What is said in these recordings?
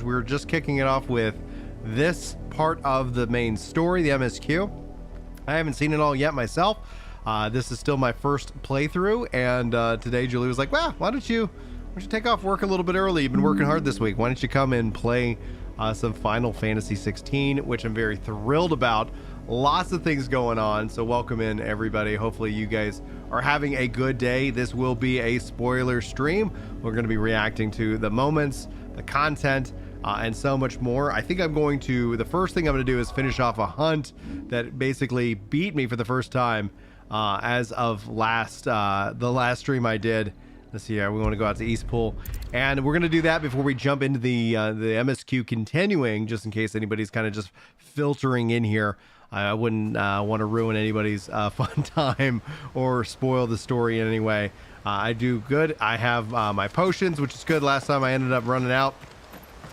We're just kicking it off with this part of the main story, the MSQ. I haven't seen it all yet myself. This is still my first playthrough, and today Julie was like, well, why don't you take off work a little bit early? You've been working hard this week. Why don't you come and play some Final Fantasy 16, which I'm very thrilled about. Lots of things going on, so welcome in everybody. Hopefully you guys are having a good day. This will be a spoiler stream. We're going to be reacting to the moments, the content, and so much more. I think the first thing I'm going to do is finish off a hunt that basically beat me for the first time as of the last stream I did. Let's see here. We want to go out to East Pool, and we're going to do that before we jump into the MSQ continuing, just in case anybody's kind of just filtering in here. I wouldn't want to ruin anybody's fun time or spoil the story in any way. I do good. I have my potions, which is good. Last time I ended up running out.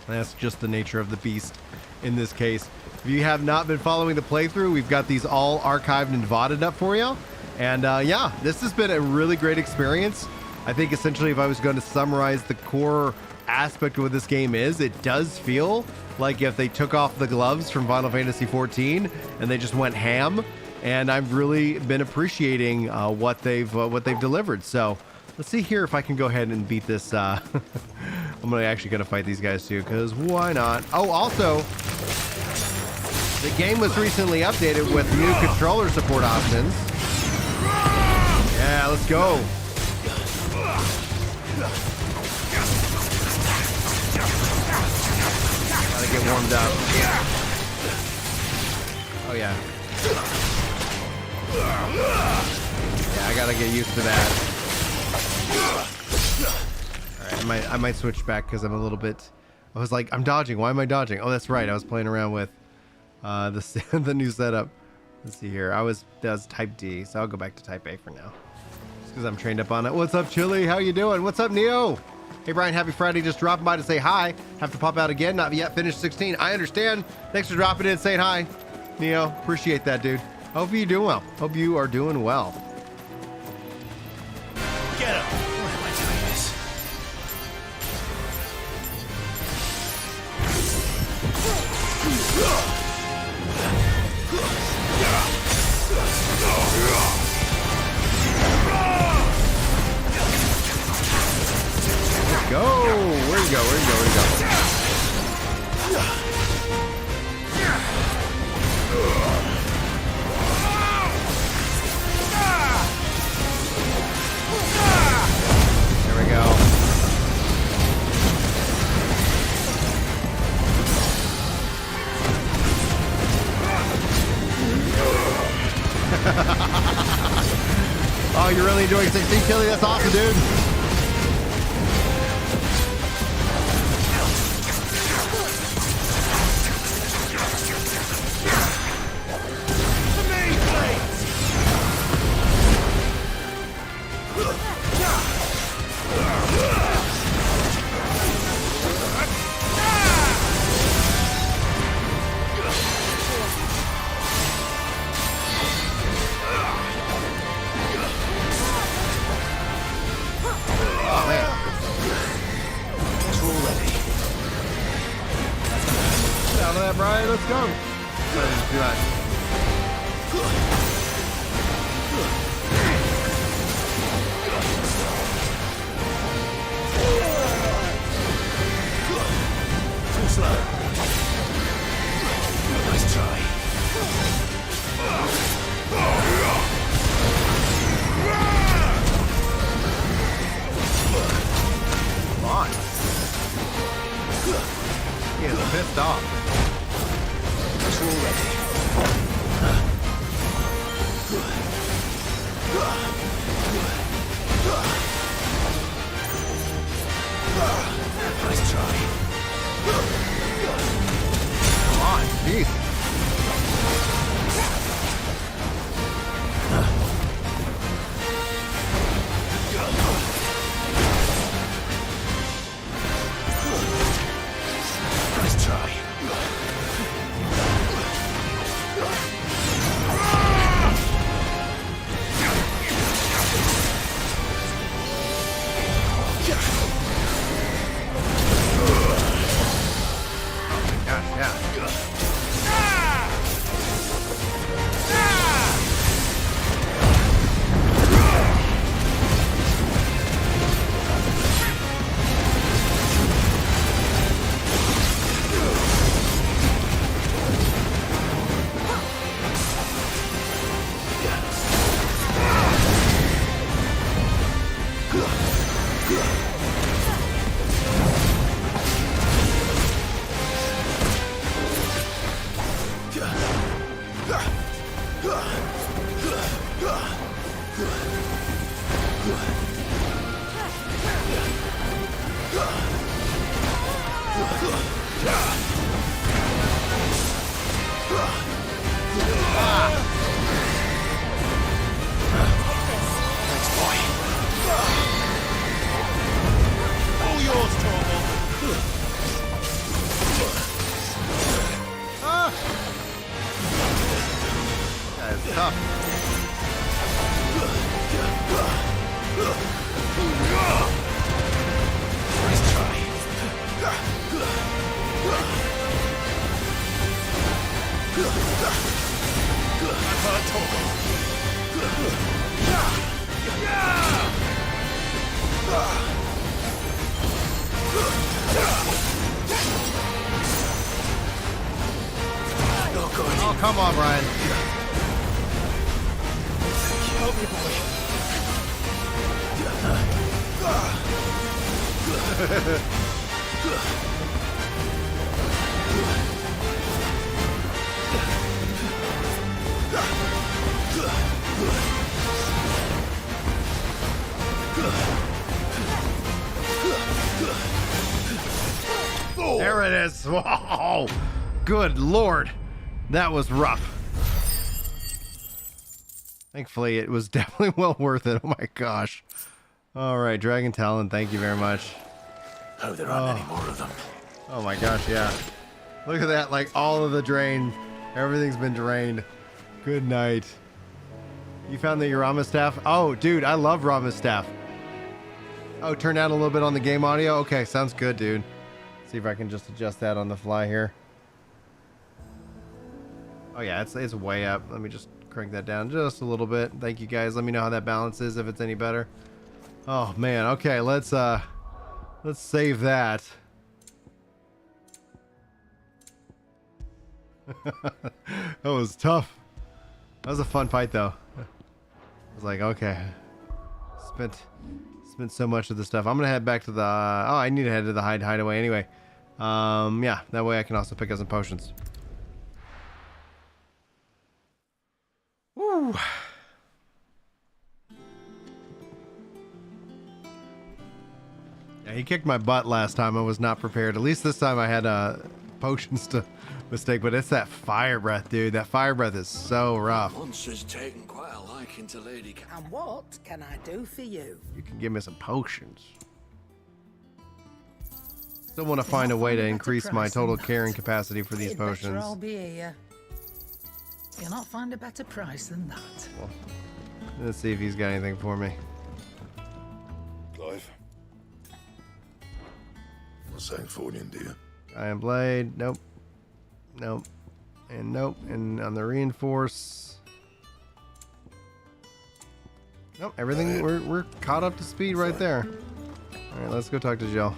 That's just the nature of the beast in this case. If you have not been following the playthrough, we've got these all archived and VODed up for you. And yeah, this has been a really great experience. I think essentially if I was going to summarize the core aspect of what this game is, it does feel like if they took off the gloves from Final Fantasy 14 and they just went ham. And I've really been appreciating what they've delivered. So let's see here if I can go ahead and beat this. I'm actually going to fight these guys too, because why not? Oh, also, the game was recently updated with new controller support options. Yeah, let's go. Gotta get warmed up. Oh, yeah. Yeah, I gotta get used to that. I might switch back because I'm a little bit. I was like, I'm dodging. Why am I dodging? Oh, that's right. I was playing around with the new setup. Let's see here. that was type D, so I'll go back to type A for now, just because I'm trained up on it. What's up, Chili? How you doing? What's up, Neo? Hey, Brian. Happy Friday. Just dropping by to say hi. Have to pop out again. Not yet finished 16. I understand. Thanks for dropping in and saying hi, Neo. Appreciate that, dude. Hope you're doing well. Hope you are doing well. Get him. Why am I doing this? Go! Where you go? Where you go? Where you go? There we go. Oh, you're really enjoying 16, Kelly? That's awesome, dude. Brian, let's go. Too slow. Nice try. Come on. He is pissed off. Already. Nice try. Come on, jeez. Nice try. gosh, yeah. Oh, come on, Brian. Help me, boy. There it is. Whoa. Good Lord. That was rough. Thankfully, it was definitely well worth it. Oh my gosh. All right, Dragon Talon, thank you very much. Hope there aren't any more of them. Oh my gosh, yeah. Look at that, like all of the drain. Everything's been drained. Good night. You found the Rama staff? Oh, dude, I love Rama's staff. Oh, turn down a little bit on the game audio? Okay, sounds good, dude. See if I can just adjust that on the fly here. Oh yeah, it's way up. Let me just crank that down just a little bit. Thank you guys. Let me know how that balance is, if it's any better. Oh man, okay, let's save that. That was tough. That was a fun fight though. I was like, okay. Spent so much of the stuff. I'm gonna head back to the oh, I need to head to the hideaway anyway. Yeah, that way I can also pick up some potions. Woo. Yeah, he kicked my butt last time. I was not prepared. At least this time I had potions to mistake, but it's that fire breath, dude. That fire breath is so rough. Monster's taken quite a liking to Lady. And what can I do for you? You can give me some potions. Still want to find a way to increase my total carrying capacity for these potions. I'll be here. You'll not find a better price than that. Well, let's see if he's got anything for me. Clive. What's that for you, dear? Iron blade, nope. Nope. And nope. And on the reinforce. Nope, everything, we're caught up to speed right there. Alright, let's go talk to Jill.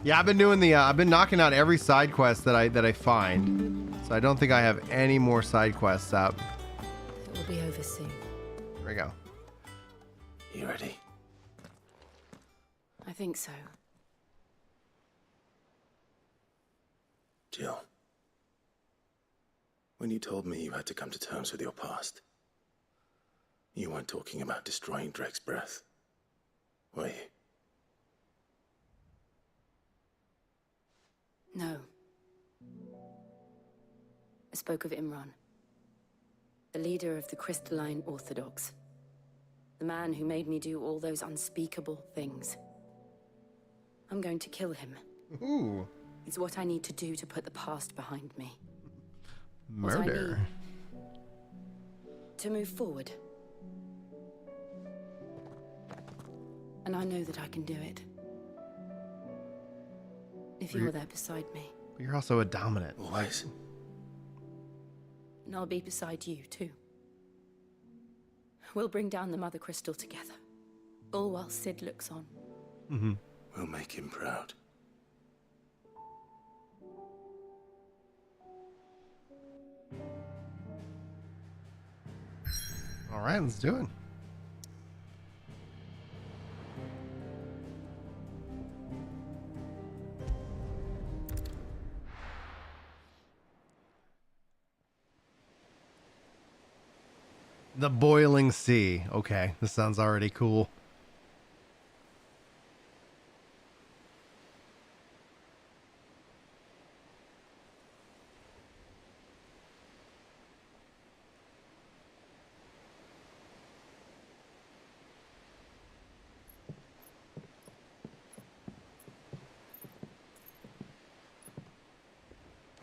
Yeah, I've been doing the I've been knocking out every side quest that I find. So I don't think I have any more side quests out. It will be over soon. There we go. You ready? I think so. Jill. When you told me you had to come to terms with your past, you weren't talking about destroying Drake's breath, were you? No. I spoke of Imran, the leader of the Crystalline Orthodox. The man who made me do all those unspeakable things. I'm going to kill him. Ooh. It's what I need to do to put the past behind me. Murder. To move forward. And I know that I can do it. If you're there beside me. But you're also a dominant. Always. And I'll be beside you, too. We'll bring down the Mother Crystal together. All while Sid looks on. Mm-hmm. We'll make him proud. All right, let's do it. The Boiling Sea. Okay, this sounds already cool.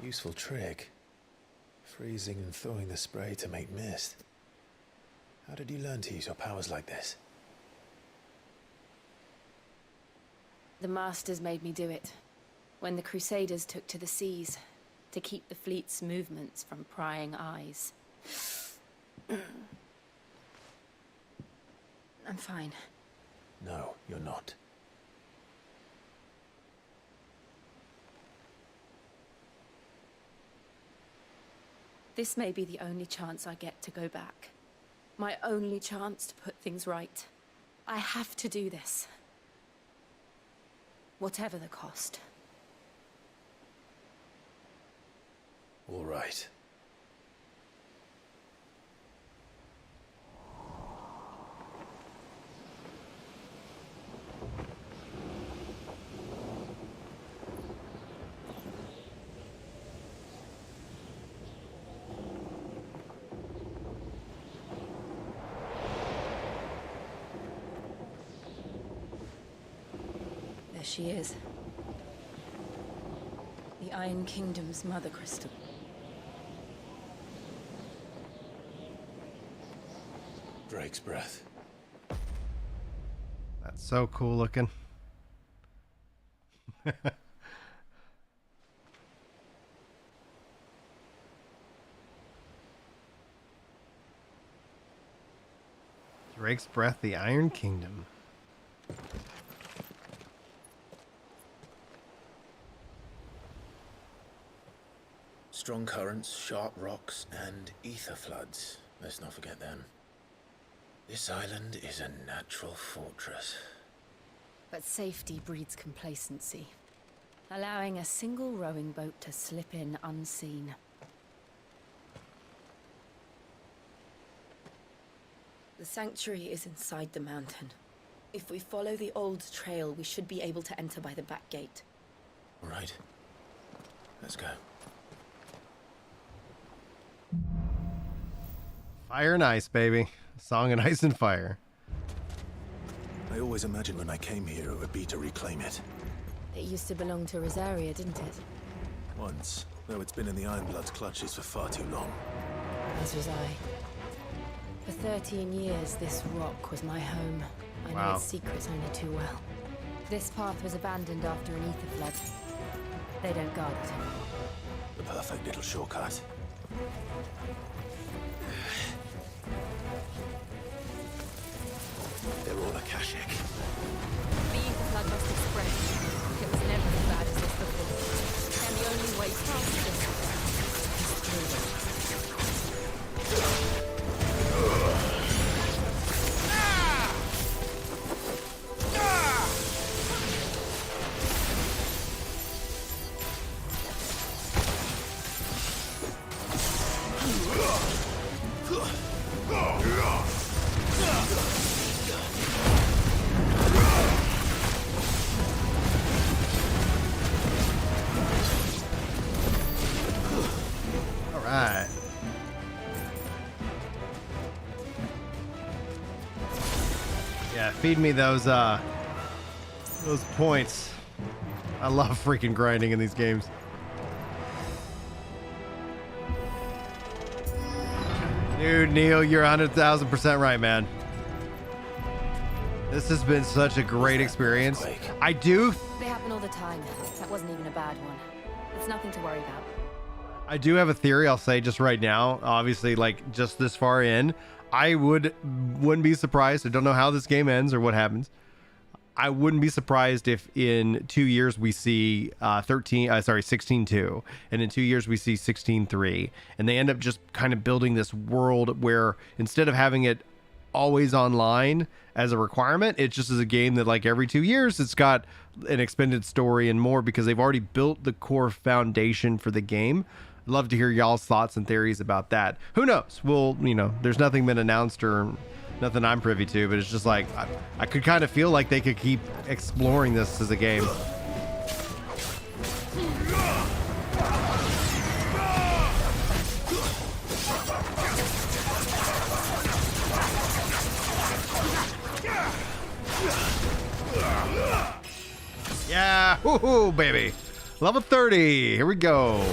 Useful trick. Freezing and thawing the spray to make mist. How did you learn to use your powers like this? The Masters made me do it. When the Crusaders took to the seas, to keep the fleet's movements from prying eyes. I'm fine. No, you're not. This may be the only chance I get to go back. My only chance to put things right. I have to do this. Whatever the cost. All right. There she is. The Iron Kingdom's Mother Crystal. Drake's breath. That's so cool looking. Drake's breath, the Iron Kingdom. Strong currents, sharp rocks, and ether floods. Let's not forget them. This island is a natural fortress. But safety breeds complacency, allowing a single rowing boat to slip in unseen. The sanctuary is inside the mountain. If we follow the old trail, we should be able to enter by the back gate. All right. Let's go. Fire and ice, baby. Song of Ice and Fire. I always imagined when I came here it would be to reclaim it. It used to belong to Rosaria, didn't it? Once, though it's been in the Ironblood's clutches for far too long. As was I. For 13 years, this rock was my home. I Wow. know its secrets only too well. This path was abandoned after an ether flood. They don't guard it. The perfect little shortcut. They're all Akashic. The ether flood must have spread. It was never as bad as this before. And the only way past this is through it. All right. Yeah, feed me those points. I love freaking grinding in these games. Dude, Neil, you're 100,000% right, man. This has been such a great experience. Earthquake? I do. They happen all the time. That wasn't even a bad one. It's nothing to worry about. I do have a theory. I'll say just right now. Obviously, like just this far in, I wouldn't be surprised. I don't know how this game ends or what happens. I wouldn't be surprised if in 2 years we see 16.2, and in 2 years we see 16.3, and they end up just kind of building this world where instead of having it always online as a requirement, it just is a game that like every 2 years it's got an expanded story and more, because they've already built the core foundation for the game. I'd love to hear y'all's thoughts and theories about that. Who knows? Well, there's nothing been announced or nothing I'm privy to, but it's just like I could kind of feel like they could keep exploring this as a game. Yeah, woohoo, baby. Level 30. Here we go.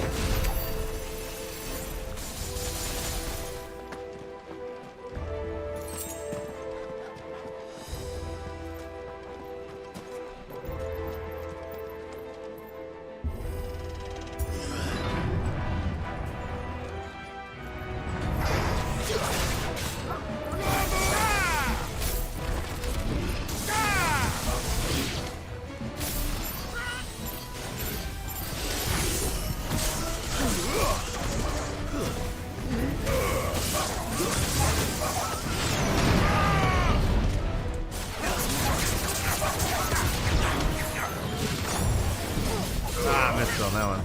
Missed on that one.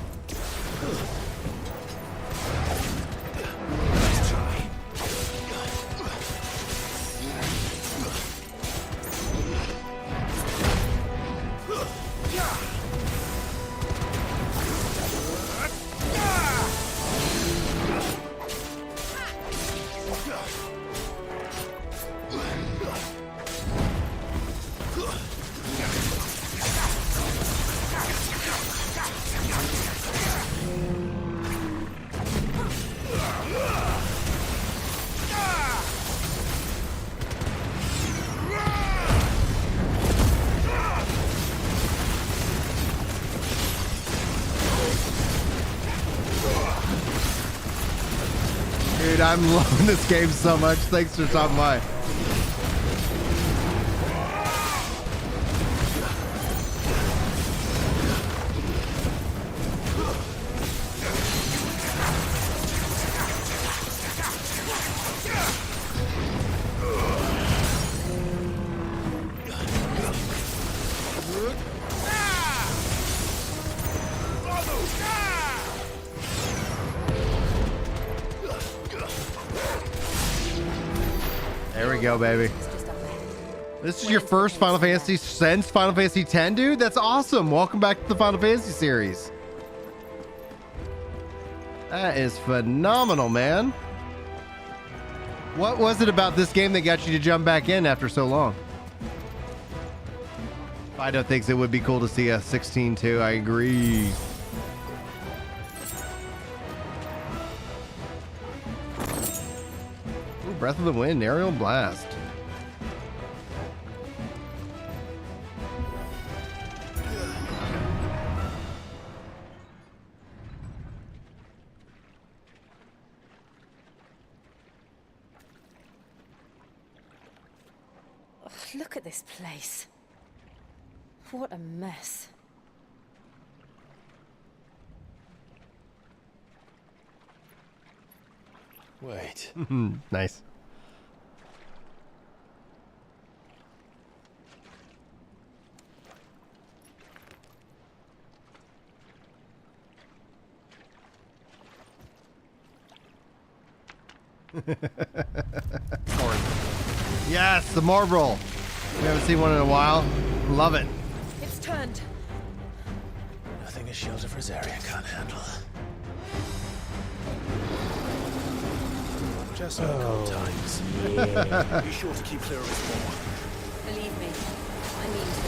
Dude, I'm loving this game so much. Thanks for stopping by. There we go, baby. This is your first Final Fantasy since Final Fantasy X, dude? That's awesome. Welcome back to the Final Fantasy series. That is phenomenal, man. What was it about this game that got you to jump back in after so long? Fido thinks it would be cool to see a 16-2. I agree. Ooh, Breath of the Wind, Aerial Blast. Look at this place. What a mess. Wait. Nice. Yes, the marble. We haven't seen one in a while. Love it. It's turned. Nothing a shield of Rosaria can't handle. Just a couple times. Be sure to keep clear of his wall. Believe me, I mean to.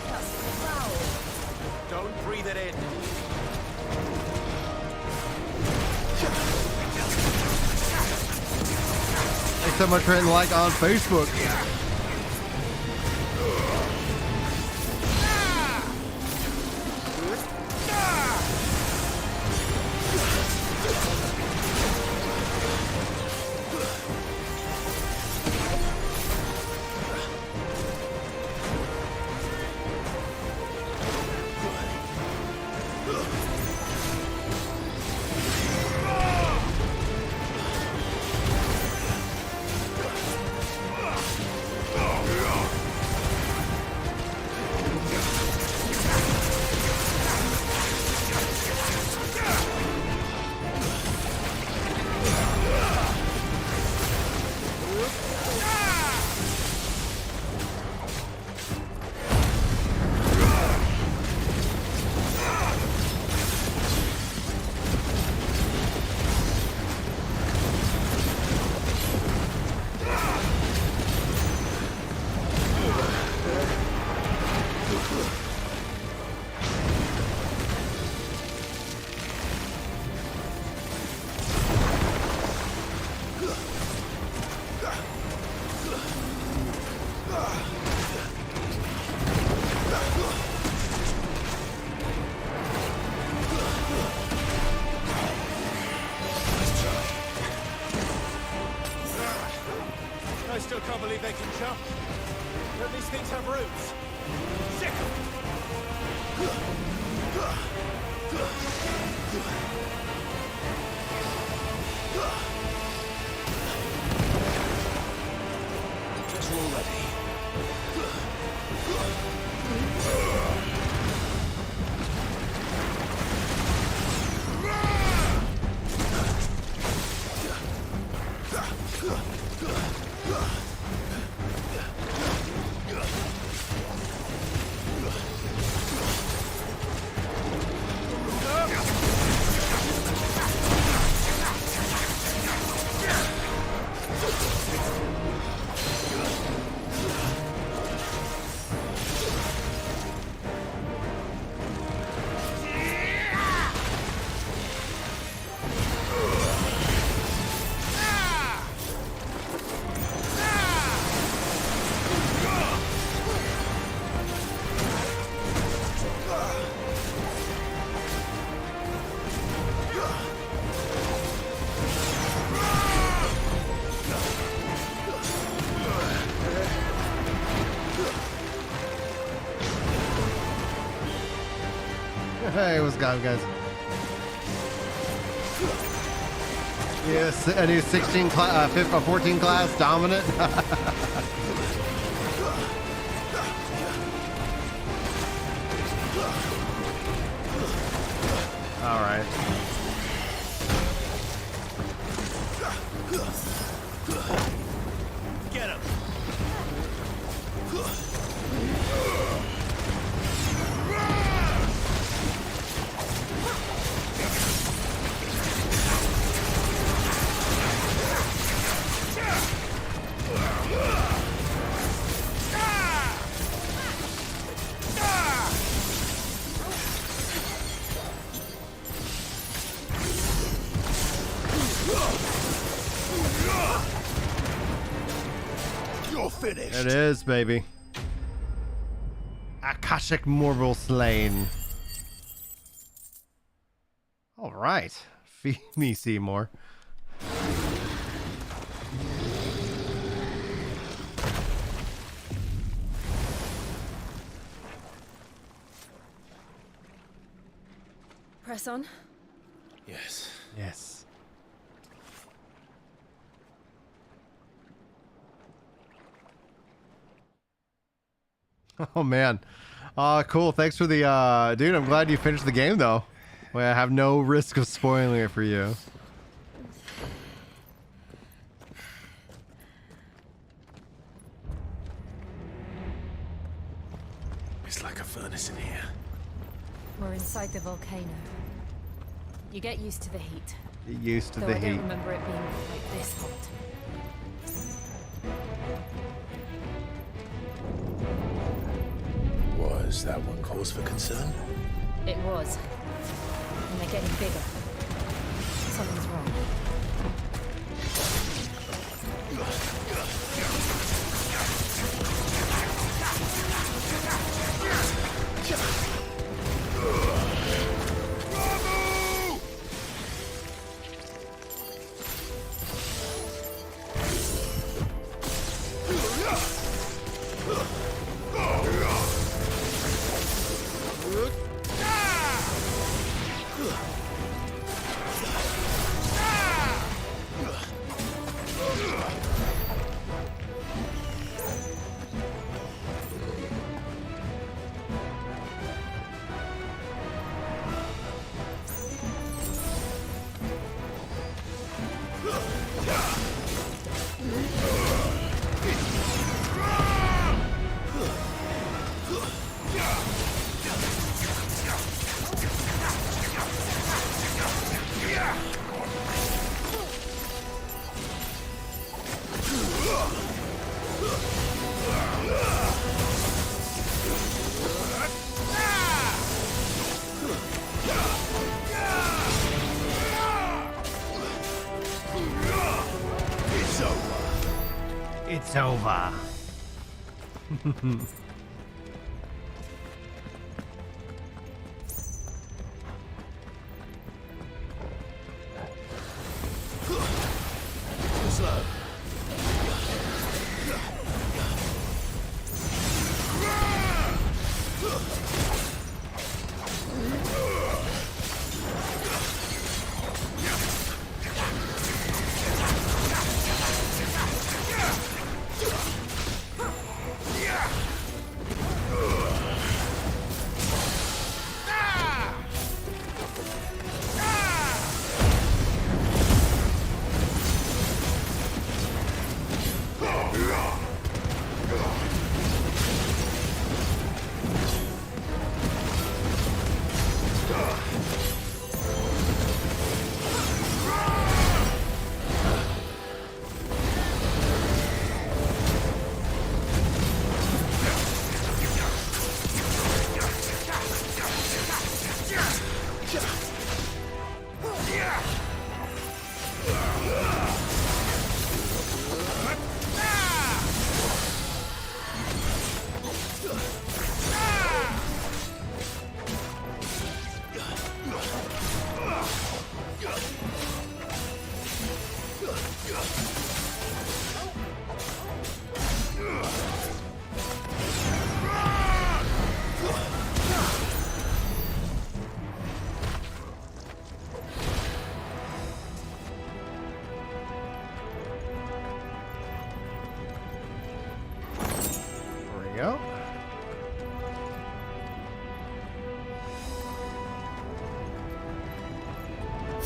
That's foul. Don't breathe it in. Thanks so much for hitting like on Facebook. Just roll ready. Hey, what's going on, guys? Yes, a new 16 class, 14 class dominant. All right. Get him. You're finished. It is, baby. Akashic Marble slain. All right. Feed me, Seymour. Press on. Yes. Yes. Oh man. Cool. Thanks for the dude, I'm glad you finished the game though. Well, I have no risk of spoiling it for you. It's like a furnace in here. We're inside the volcano. You get used to the heat. Get used to Though the I heat. don't remember it being like this hot. Was that one cause for concern? It was. And they're getting bigger. Something's wrong. It's over. Slow.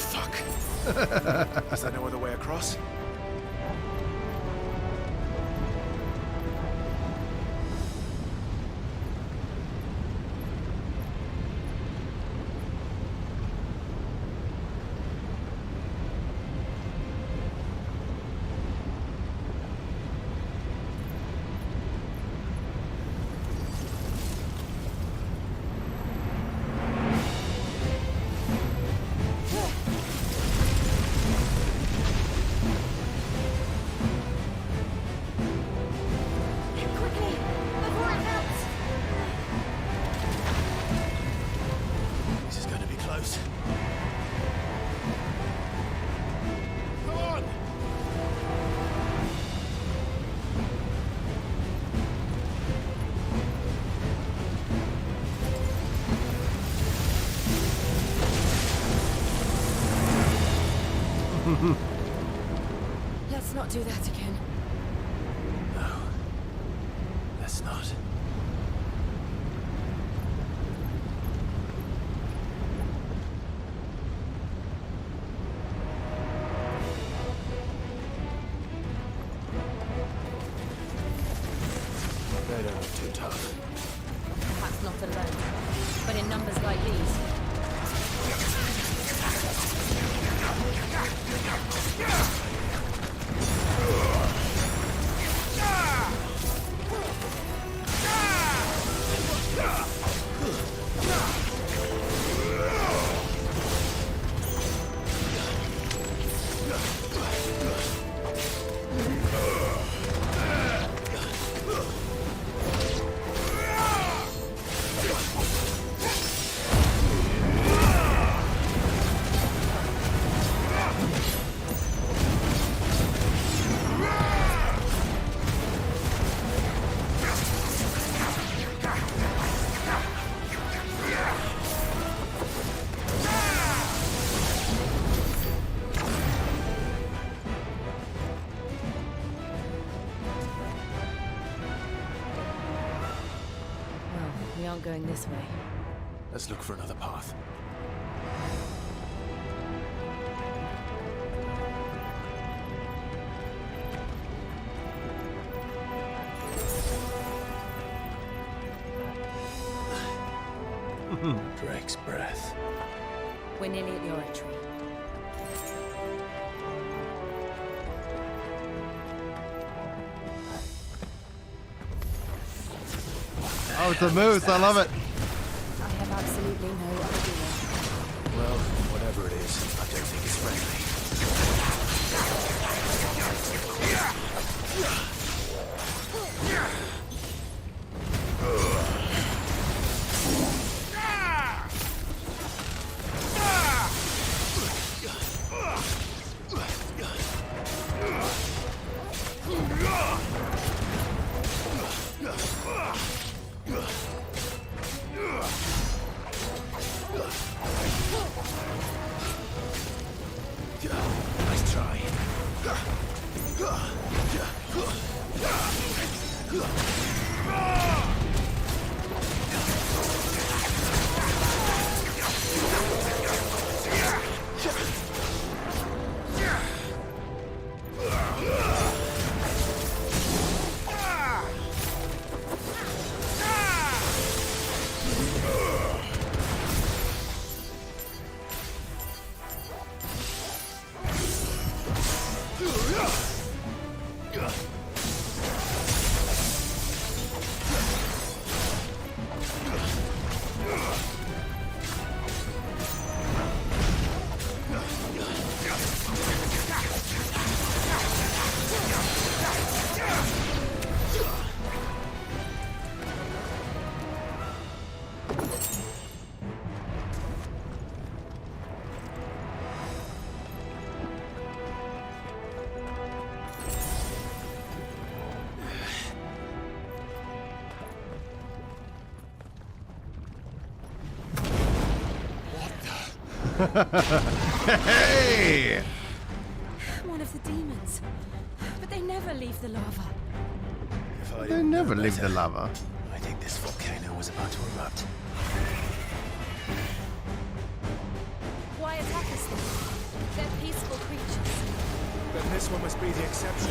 Fuck. Is there no other way across? Quickly, before it melts. This is going to be close. Come on! Let's not do that again. No. Let's not. They don't look too tough. Perhaps not alone, but in numbers like these. Well, we aren't going this way. Let's look for another path. Drake's breath. We're nearly at the oratory. Oh, it's a moose. I love it. I have absolutely no idea. Well, whatever it is, I don't think it's friendly. Nice try. Hey! One of the demons. But they never leave the lava. If I They didn't never know leave the better, lava. I think this volcano was about to erupt. Why attack us then? This one must be the exception.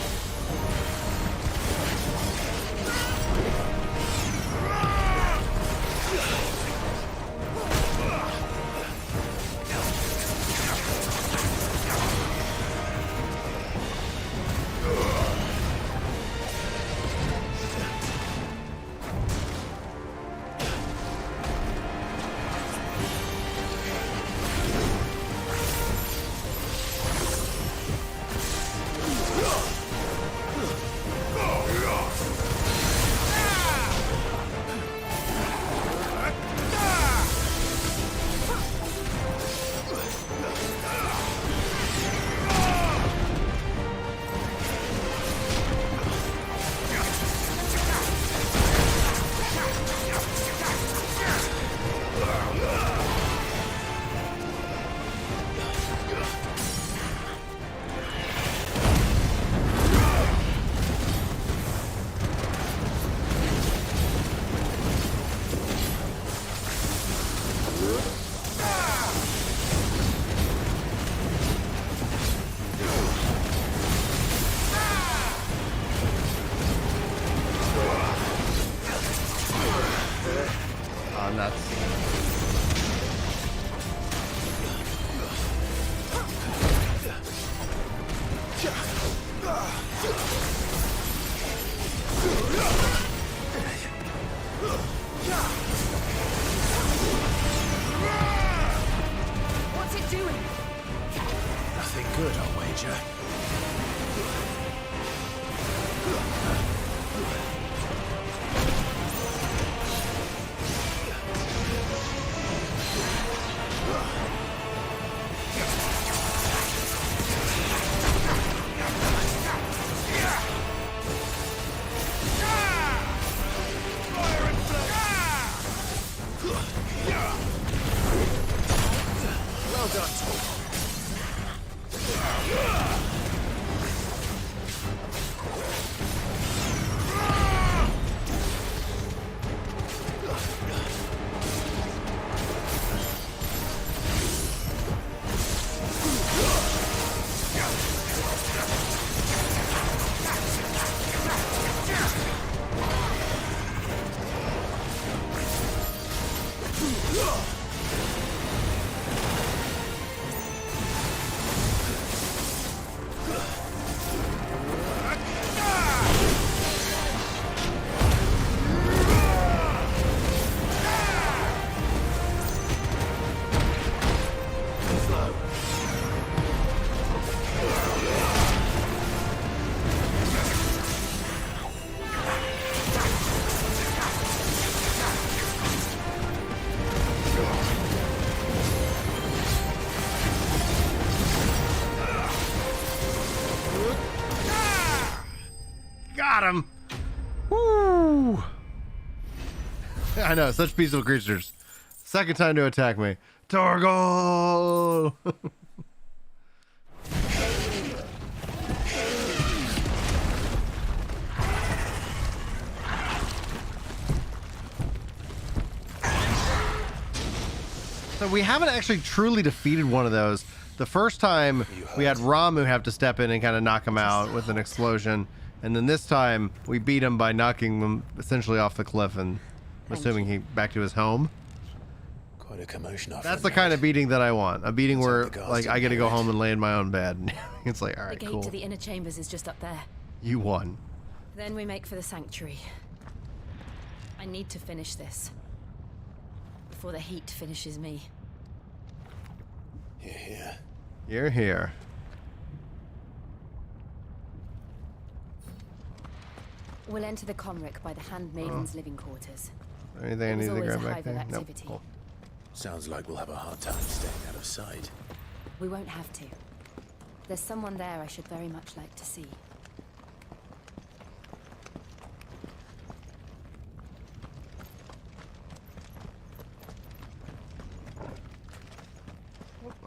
What's it doing? Nothing good, I'll wager. Well done, Tom. Got him! Woo! I know, such peaceful creatures. Second time to attack me. Torgal! So we haven't actually truly defeated one of those. The first time we had Ramu have to step in and kind of knock him out with an explosion. And then this time we beat him by knocking him essentially off the cliff and I'm assuming he back to his home. Quite a commotion off. That's the kind of beating that I want. A beating where like I get to go home and lay in my own bed. It's like, all The right, gate cool. to the inner chambers is just up there. You won. Then we make for the sanctuary. I need to finish this before the heat finishes me. Here, here. You're here. We'll enter the Conric by the Handmaiden's living quarters. Anything I It was need to always grab a back hive there? of Nope. activity. Cool. Sounds like we'll have a hard time staying out of sight. We won't have to. There's someone there I should very much like to see.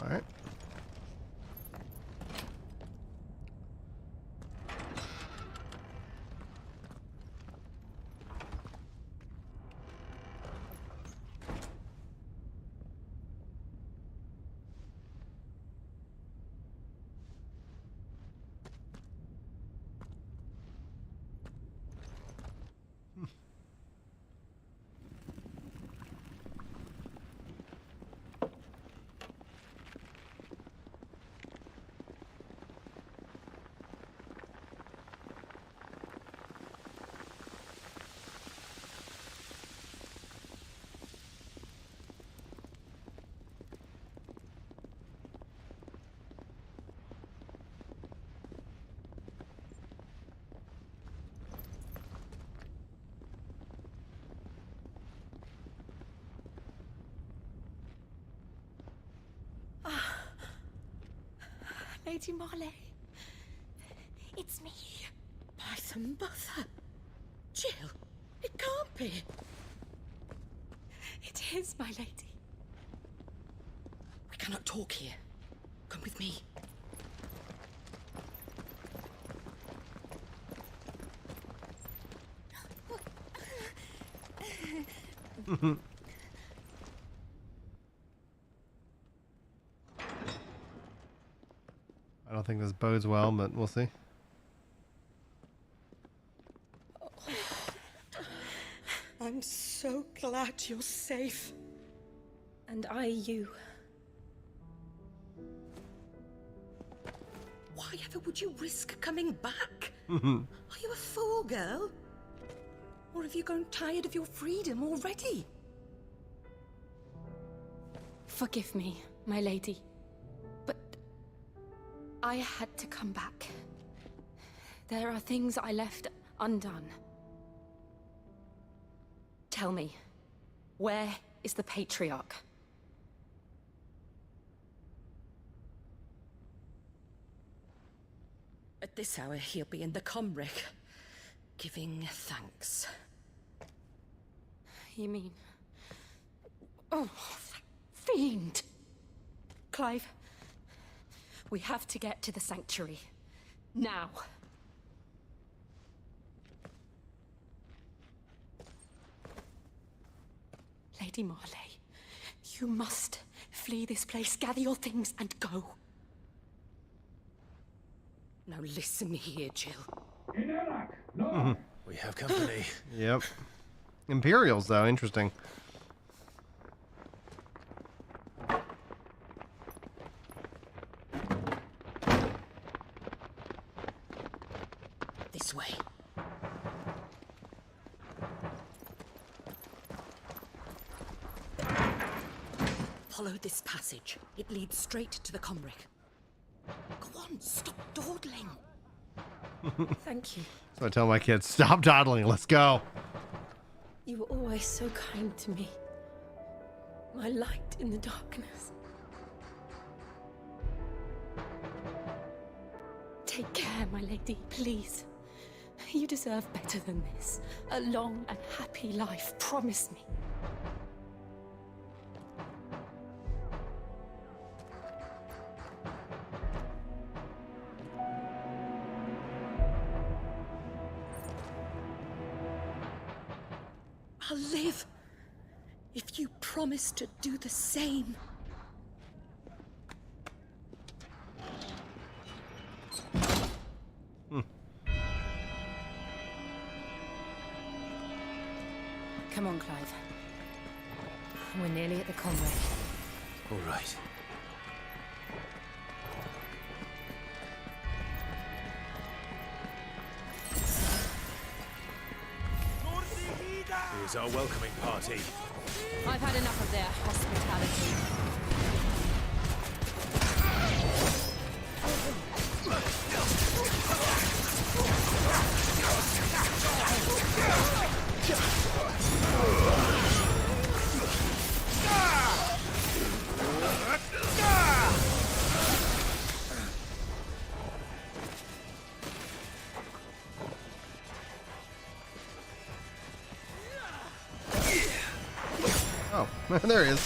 All right. Lady Marley. It's me. By the mother. Jill, it can't be. It is, my lady. We cannot talk here. Come with me. I don't think this bodes well, but we'll see. I'm so glad you're safe. And I you. Why ever would you risk coming back? Are you a fool, girl? Or have you grown tired of your freedom already? Forgive me, my lady, but I had to come back. There are things I left undone. Tell me, where is the Patriarch? At this hour, he'll be in the Comric, giving thanks. You mean... Oh, that fiend! Clive, we have to get to the sanctuary. Now. Lady Marley, you must flee this place, gather your things, and go. Now listen here, Jill. We have company. Yep. Imperials, though. Interesting. This way. Follow this passage. It leads straight to the Comric. Go on, stop dawdling. Thank you. So I tell my kids, stop dawdling, let's go. You were always so kind to me. My light in the darkness. Take care, my lady, please. You deserve better than this. A long and happy life, promise me. I'll live if you promise to do the same. Come on, Clive. We're nearly at the Comric. All right. Here's our welcoming party. I've had enough of their hospitality. Oh, there he is.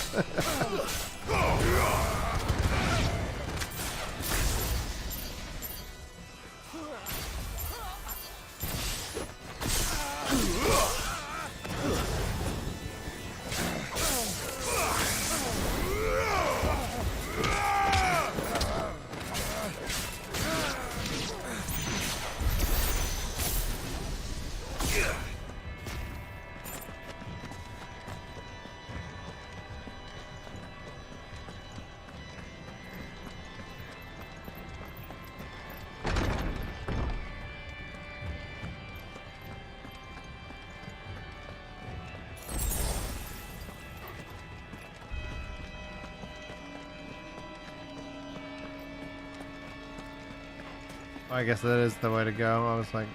I guess that is the way to go. I was like,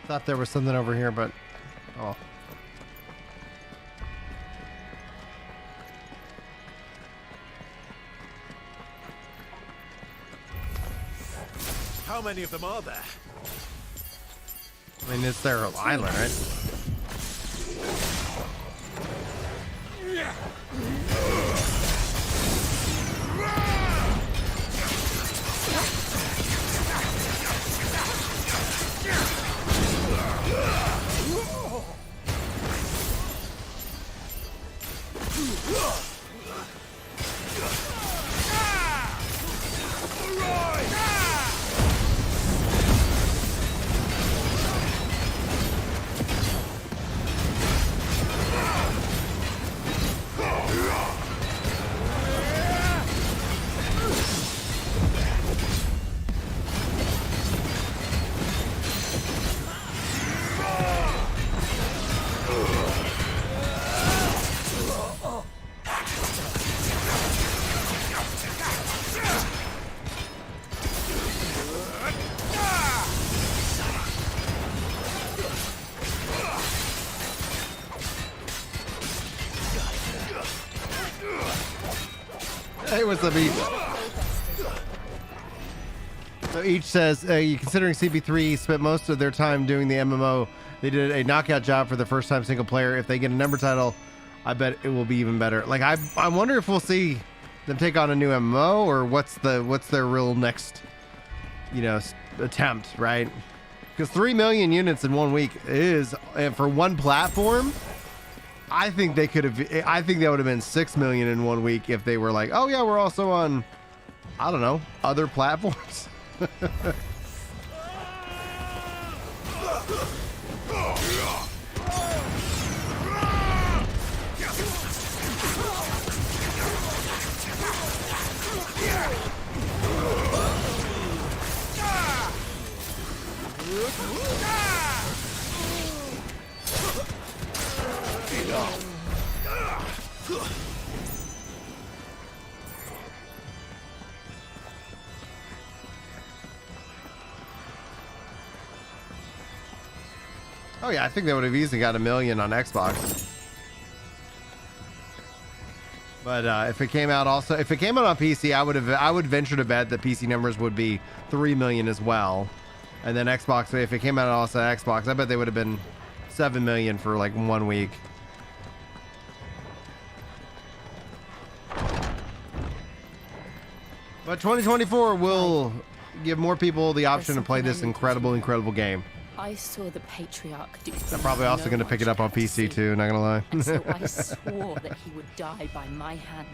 thought there was something over here, but oh. How many of them are there? I mean, it's their island, right? Hey, what's up, Each? So Each says, you considering CP3 spent most of their time doing the MMO, they did a knockout job for the first time single player. If they get a number title, I bet it will be even better. Like, I wonder if we'll see them take on a new MMO, or what's their real next, you know, attempt, right? Because 3 million units in 1 week is, for one platform, I think they could have. I think that would have been 6 million in 1 week if they were like, oh yeah, we're also on, I don't know, other platforms. Oh yeah, I think they would have easily got 1 million on Xbox. But if it came out on PC, I would venture to bet that PC numbers would be 3 million as well. And then Xbox, if it came out also on Xbox, I bet they would have been 7 million for like 1 week. But 2024 will give more people the option to play this incredible game. I saw the Patriarch do. I'm probably also going to pick it up on PC too, not gonna lie. And so I swore that he would die by my hand.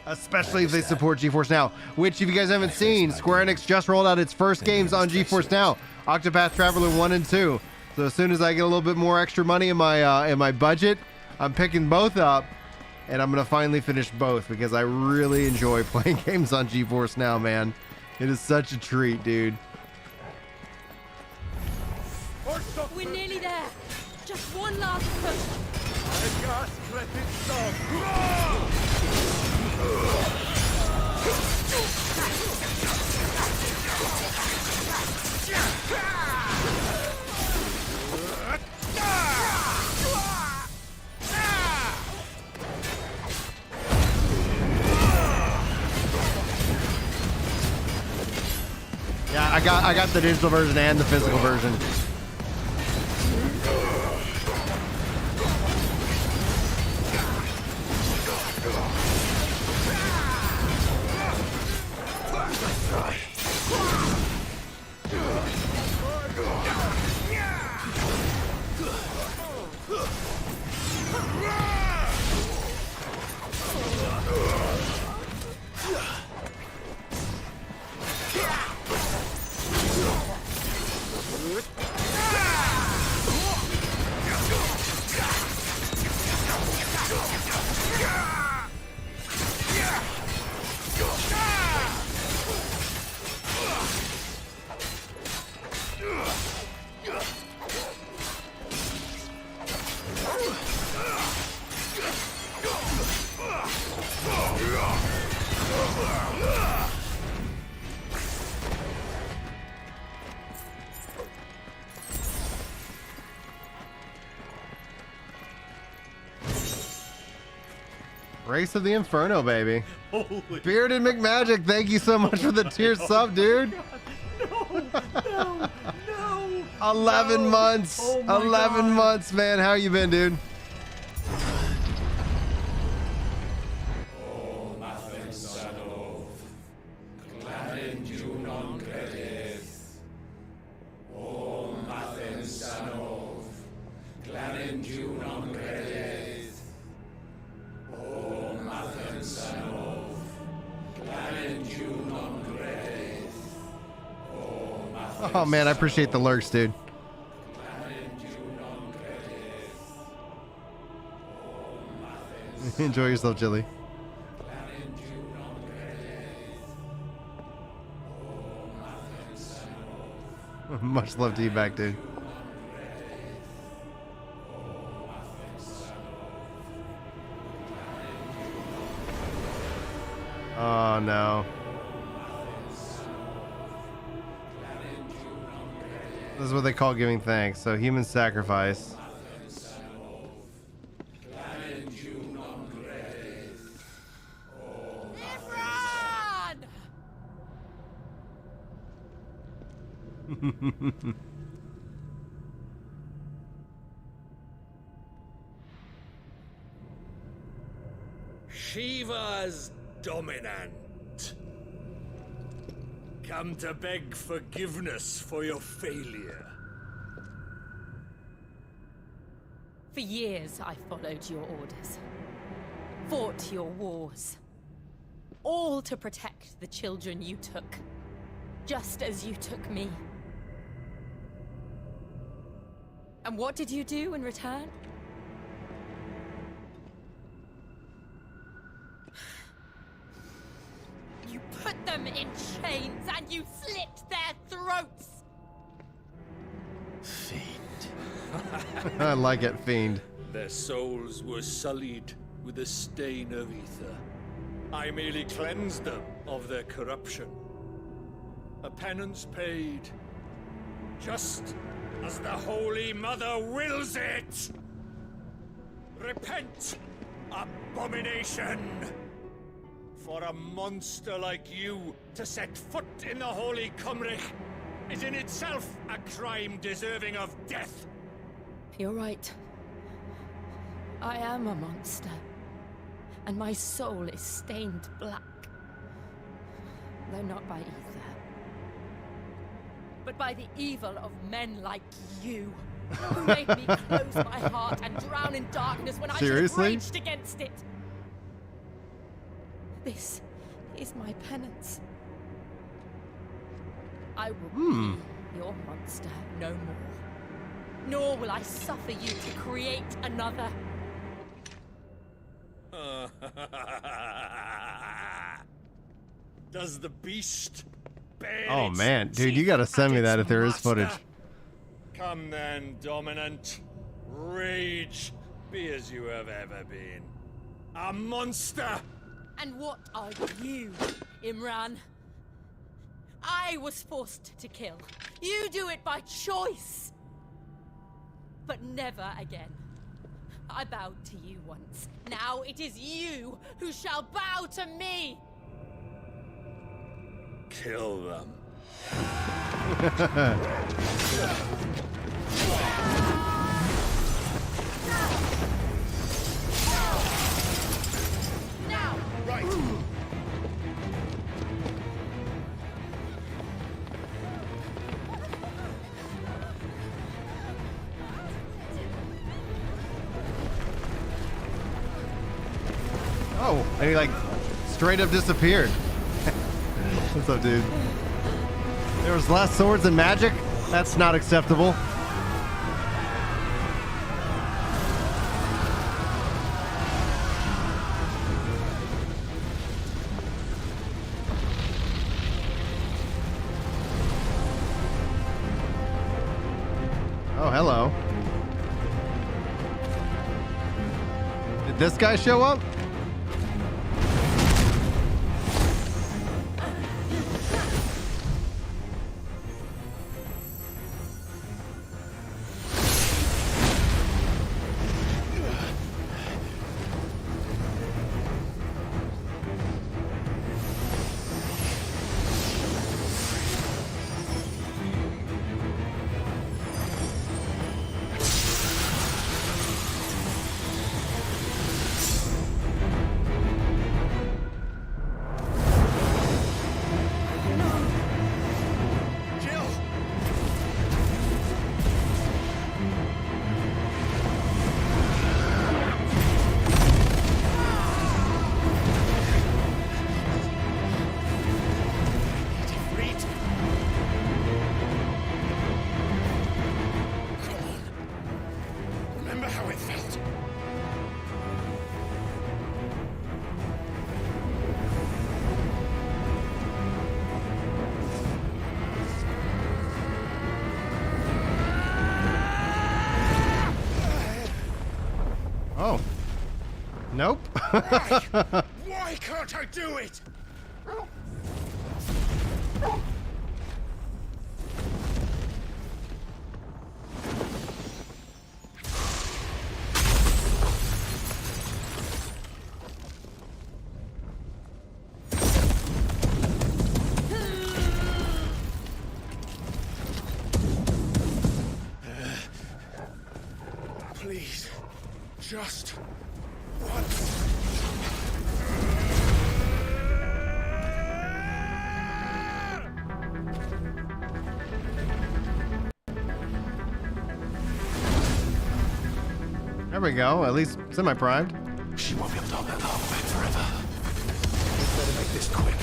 Especially if they support GeForce Now, which if you guys haven't seen, Square Enix just rolled out its first games on GeForce Now, Octopath Traveler 1 and 2. So as soon as I get a little bit more extra money in my budget, I'm picking both up, and I'm gonna finally finish both because I really enjoy playing games on GeForce Now, man. It is such a treat, dude. We're nearly there. Just one last push. Yeah, I got the digital version and the physical version. Race of the Inferno, baby. Holy Bearded McMagic, thank you so much for the tier sub, dude. no. No! 11 months. Oh my 11 God. months, man. How you been, dude? Oh man, I appreciate the lurks, dude. Enjoy yourself, Chili. Much love to you back, dude. Oh no. This is what they call giving thanks. So human sacrifice. Shiva's dominant. Come to beg forgiveness for your failure. For years, I followed your orders, fought your wars, all to protect the children you took, just as you took me. And what did you do in return? You put them in chains and you slit their throats! Fiend. I like it, fiend. Their souls were sullied with the stain of ether. I merely cleansed them of their corruption. A penance paid, just as the Holy Mother wills it! Repent, abomination! For a monster like you to set foot in the Holy Cymric is in itself a crime deserving of death. You're right. I am a monster. And my soul is stained black. Though not by ether. But by the evil of men like you. Who made me close my heart and drown in darkness when I should have Seriously? raged against it. This is my penance. I will be your monster no more. Nor will I suffer you to create another. Does the beast bear Oh its man, dude, you teeth gotta send at me that its if there is master? footage. Come then, dominant. Rage, be as you have ever been. A monster! And what are you, Imran? I was forced to kill. You do it by choice. But never again. I bowed to you once. Now it is you who shall bow to me. Kill them. Now! Right. Oh, and he like straight up disappeared. What's up, dude? There was less swords and magic? That's not acceptable. Oh, hello. Did this guy show up? Nope. Why can't I do it? Please, just once. There we go. At least semi-primed. She won't be able to hold that arm back forever. Let's better make this quick.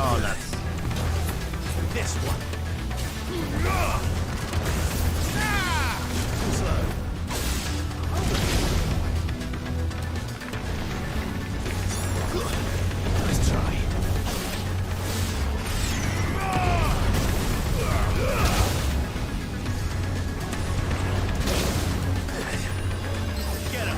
Oh, nuts. This one. Let's try. Get him.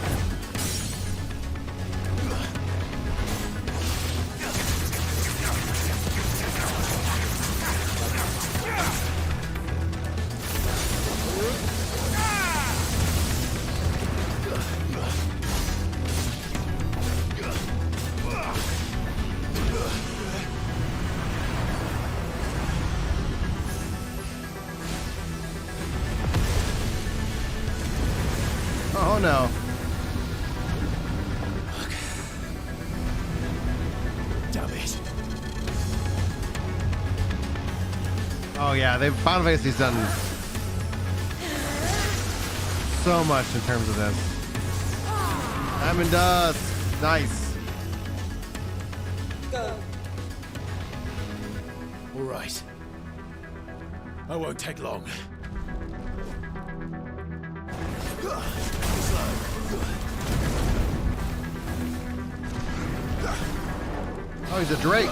Oh, no. Damn it. Oh, yeah. Final Fantasy's done so much in terms of this. Diamond Dust. Nice. All right. I won't take long. Oh, he's a Drake.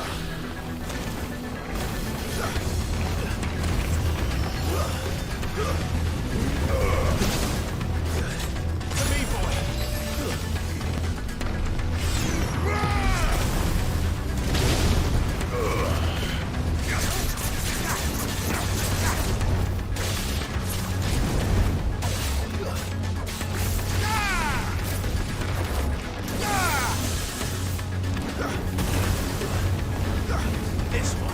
This one.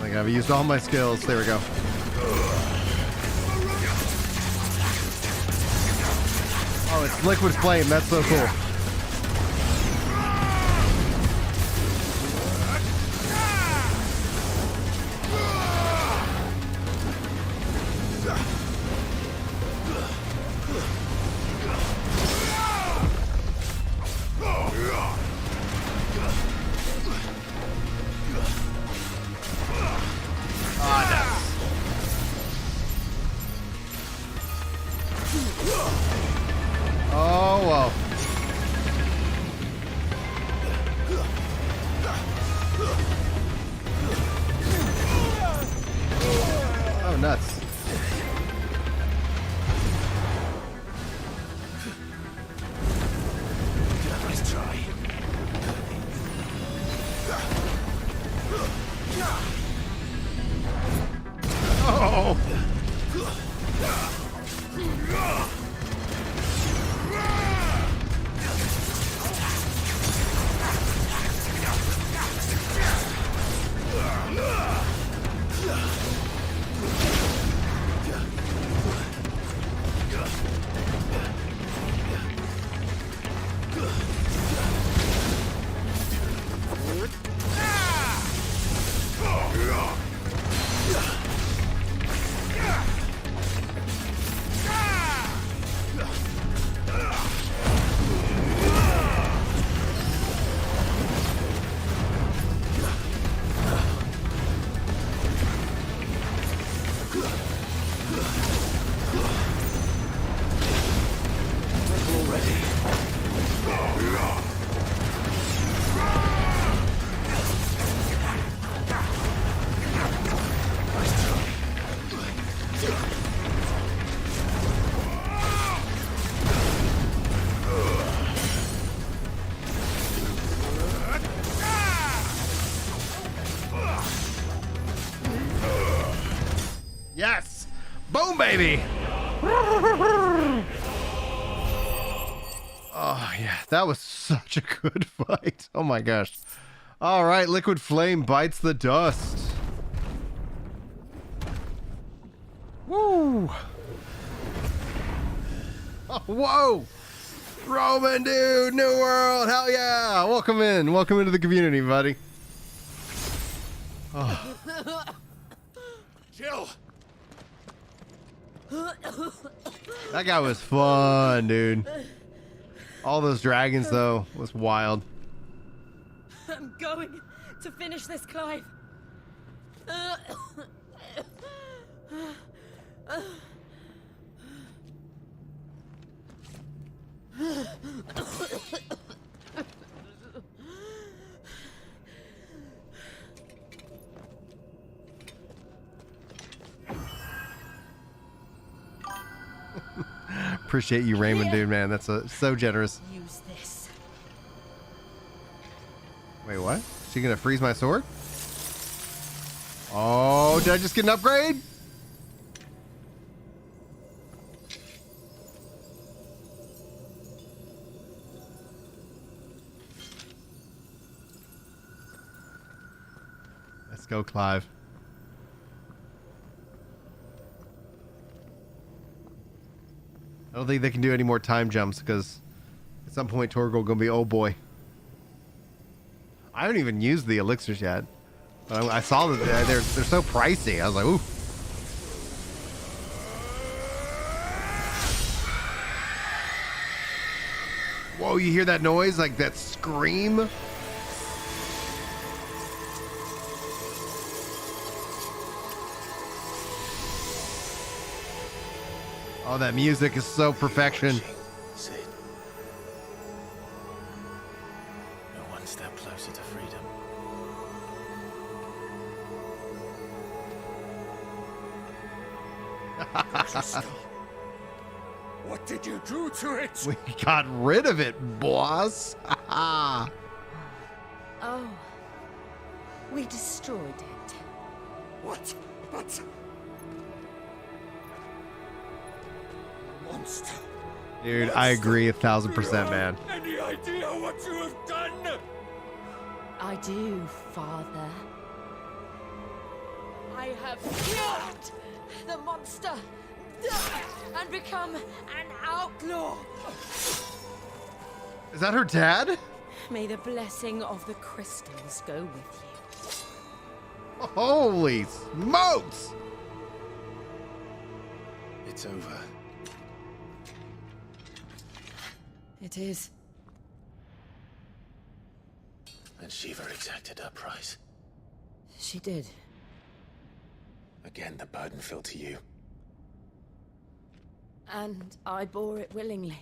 Like, I've used all my skills. There we go. Oh, it's liquid flame. That's so cool. Ah, Oh, well. Oh, nuts. Nice try. Oh! Yes! Boom, baby! Oh, yeah. That was such a good fight. Oh, my gosh. All right. Liquid Flame bites the dust. Woo! Oh, whoa! Roman, dude! New World! Hell yeah! Welcome in. Welcome into the community, buddy. Oh. Jill! That guy was fun, dude. All those dragons, though, was wild. I'm going to finish this, Clive. Appreciate you, Raymond, dude, man. That's so generous. Use this. Wait, what? Is she gonna freeze my sword? Oh, did I just get an upgrade? Let's go, Clive. I don't think they can do any more time jumps because at some point Torgal gonna be oh boy. I haven't even used the elixirs yet, but I saw that they're so pricey. I was like, ooh. Whoa! You hear that noise? Like that scream? Oh, that music is so perfection. Sid. You're one step closer to freedom. What did you do to it? We got rid of it, boss. Oh. We destroyed it. What? But... monster. Dude, I agree 1000%, man. Any idea what you have done? I do, Father. I have killed the monster and become an outlaw. Is that her dad? May the blessing of the crystals go with you. Holy smokes! It's over. It is. And Shiva exacted her price. She did. Again, the burden fell to you. and I bore it willingly.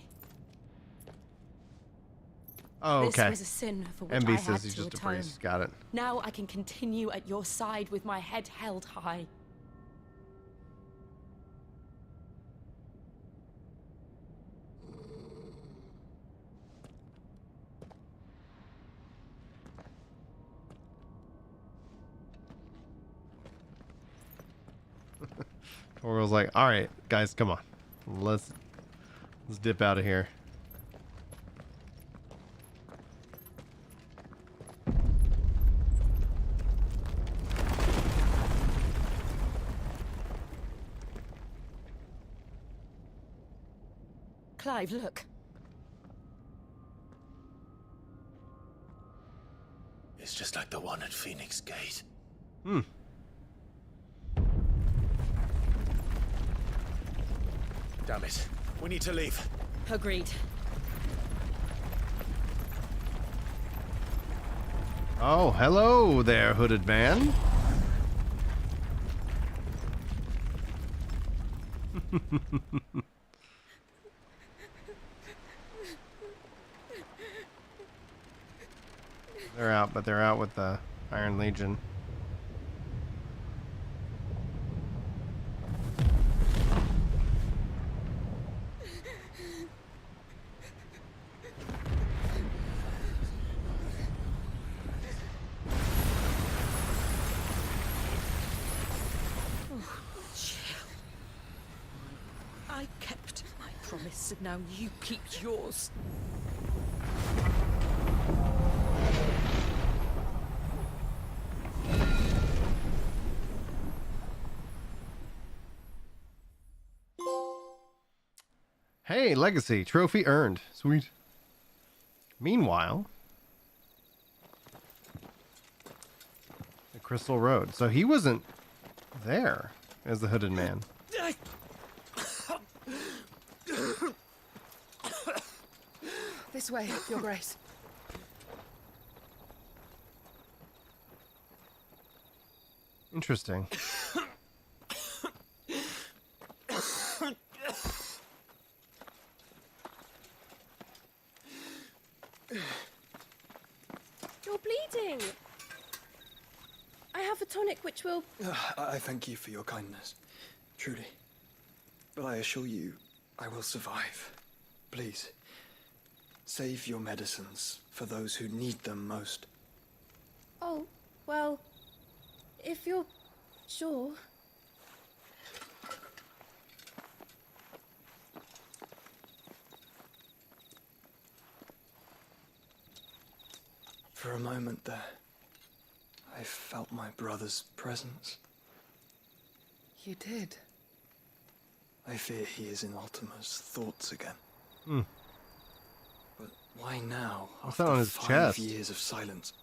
Oh, okay. This was a sin for which I MB had says he's to just a atone. priest. Got it. Now I can continue at your side with my head held high. Torgal's like, all right, guys, come on. Let's dip out of here. Clive, look. It's just like the one at Phoenix Gate. Damn it. We need to leave. Agreed. Oh, hello there, hooded man. They're out, but they're out with the Iron Legion. I kept my promise, and now you keep yours. Hey, legacy trophy earned. Sweet. Meanwhile, the Crystal Road. So he wasn't there as the hooded man. This way, Your Grace. Interesting. You're bleeding. I have a tonic which will... I thank you for your kindness, truly. But I assure you, I will survive. Please, save your medicines for those who need them most. Oh, well, if you're sure... For a moment there, I felt my brother's presence. You did. I fear he is in Ultima's thoughts again. Hmm. But why now, What's after that on his 5 chest? years of silence?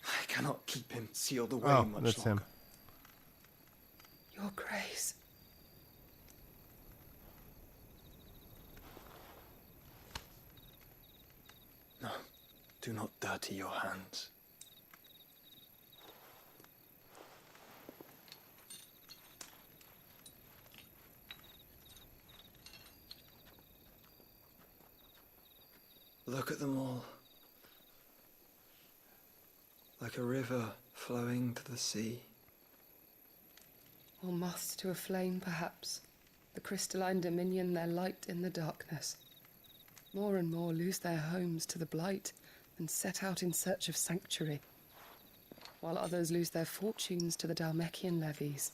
I cannot keep him sealed away Oh, much that's longer. him. Your Grace. No, do not dirty your hands. Look at them all. Like a river flowing to the sea. Or moths to a flame, perhaps. The crystalline dominion their light in the darkness. More and more lose their homes to the blight and set out in search of sanctuary, while others lose their fortunes to the Dalmekian levies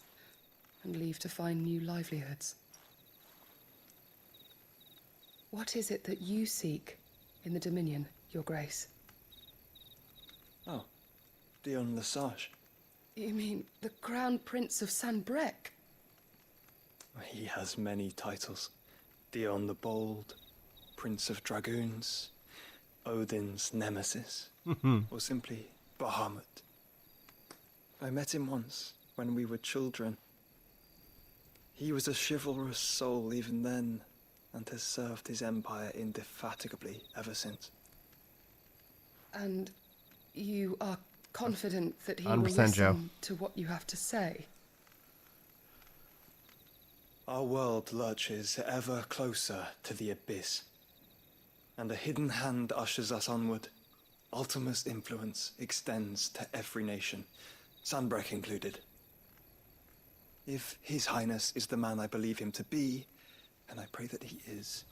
and leave to find new livelihoods. What is it that you seek in the Dominion, Your Grace? Oh, Dion Lesage. You mean the Crown Prince of Sanbrec? He has many titles. Dion the Bold, Prince of Dragoons, Odin's Nemesis, or simply Bahamut. I met him once, when we were children. He was a chivalrous soul even then, and has served his empire indefatigably ever since. And you are confident that he will 100% listen Joe. to what you have to say? Our world lurches ever closer to the abyss, and a hidden hand ushers us onward. Ultima's influence extends to every nation, Sanbreque included. If His Highness is the man I believe him to be, and I pray that he is,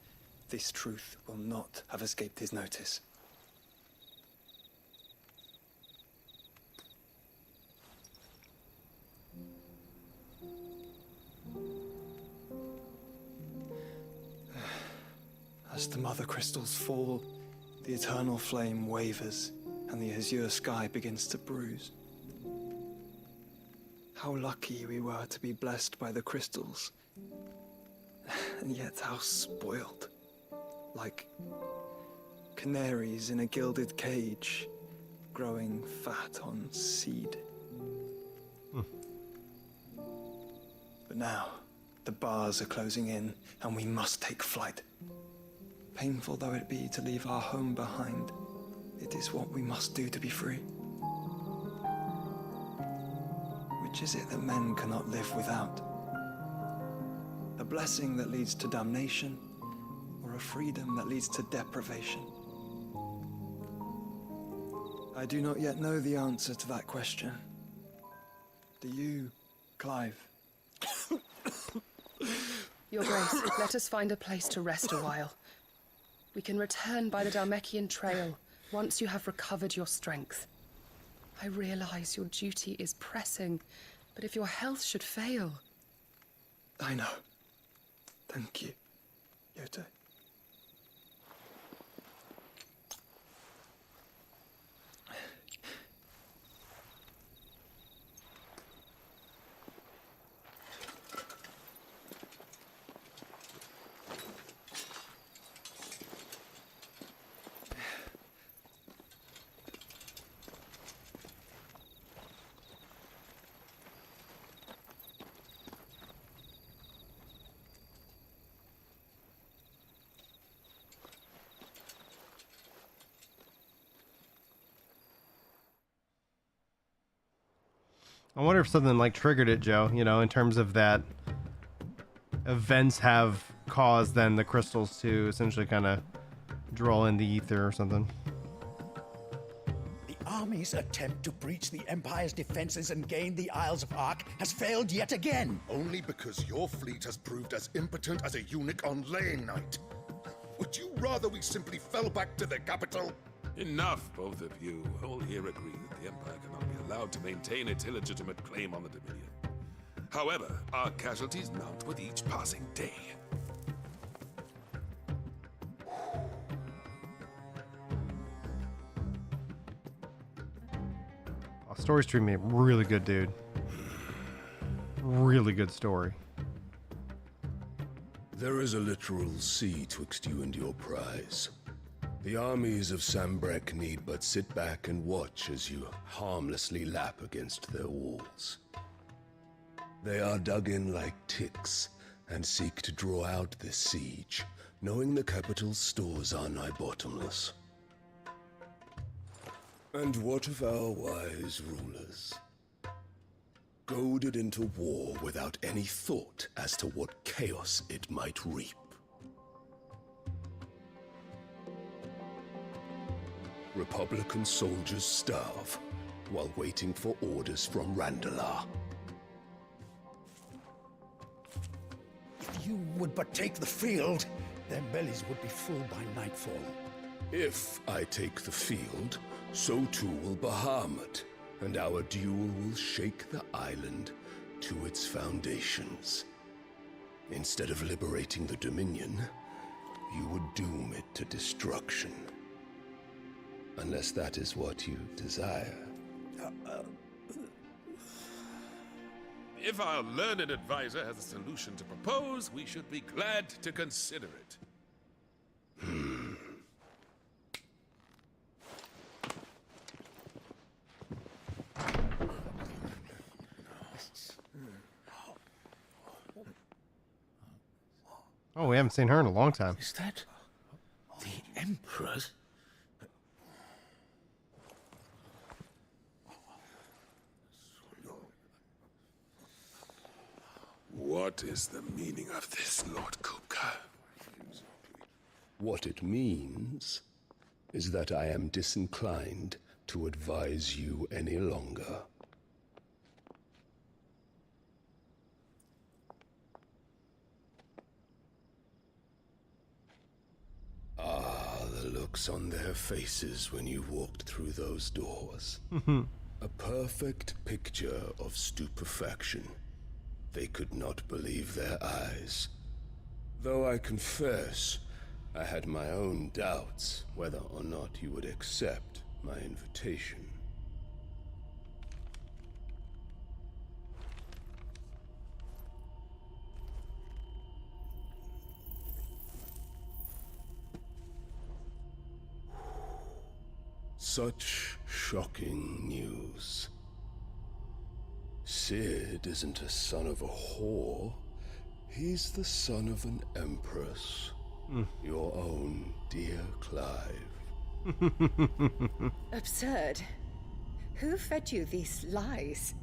this truth will not have escaped his notice. As the mother crystals fall, the eternal flame wavers, and the azure sky begins to bruise. How lucky we were to be blessed by the crystals, and yet how spoiled. Like canaries in a gilded cage, growing fat on seed. But now, the bars are closing in, and we must take flight. Painful though it be to leave our home behind, it is what we must do to be free. Which is it that men cannot live without? A blessing that leads to damnation, or a freedom that leads to deprivation? I do not yet know the answer to that question. Do you, Clive? Your Grace, let us find a place to rest a while. We can return by the Dhalmekian trail once you have recovered your strength. I realize your duty is pressing, but if your health should fail... I know. Thank you, Yote. I wonder if something like triggered it, Joe, you know, in terms of that events have caused then the crystals to essentially kind of draw in the ether or something. The army's attempt to breach the Empire's defenses and gain the Isles of Ark has failed yet again. Only because your fleet has proved as impotent as a eunuch on laying night. Would you rather we simply fell back to the capital? Enough, both of you. All here agree that the Empire cannot be allowed to maintain its illegitimate claim on the Dominion. However, our casualties mount with each passing day. Oh, story stream made really good, dude. Really good story. There is a literal sea twixt you and your prize. The armies of Sanbreque need but sit back and watch as you harmlessly lap against their walls. They are dug in like ticks and seek to draw out this siege, knowing the capital's stores are nigh bottomless. And what of our wise rulers? Goaded into war without any thought as to what chaos it might reap. Republican soldiers starve while waiting for orders from Randalar. If you would but take the field, their bellies would be full by nightfall. If I take the field, so too will Bahamut, and our duel will shake the island to its foundations. Instead of liberating the Dominion, you would doom it to destruction. Unless that is what you desire. If our learned advisor has a solution to propose, we should be glad to consider it. Oh, we haven't seen her in a long time. Is that the Emperor's? What What is the meaning of this, Lord Kupka? What it means is that I am disinclined to advise you any longer. Ah, the looks on their faces when you walked through those doors. A perfect picture of stupefaction. They could not believe their eyes. Though I confess, I had my own doubts whether or not you would accept my invitation. Such shocking news. Sid isn't a son of a whore. He's the son of an empress. Your own dear Clive. Absurd. Who fed you these lies?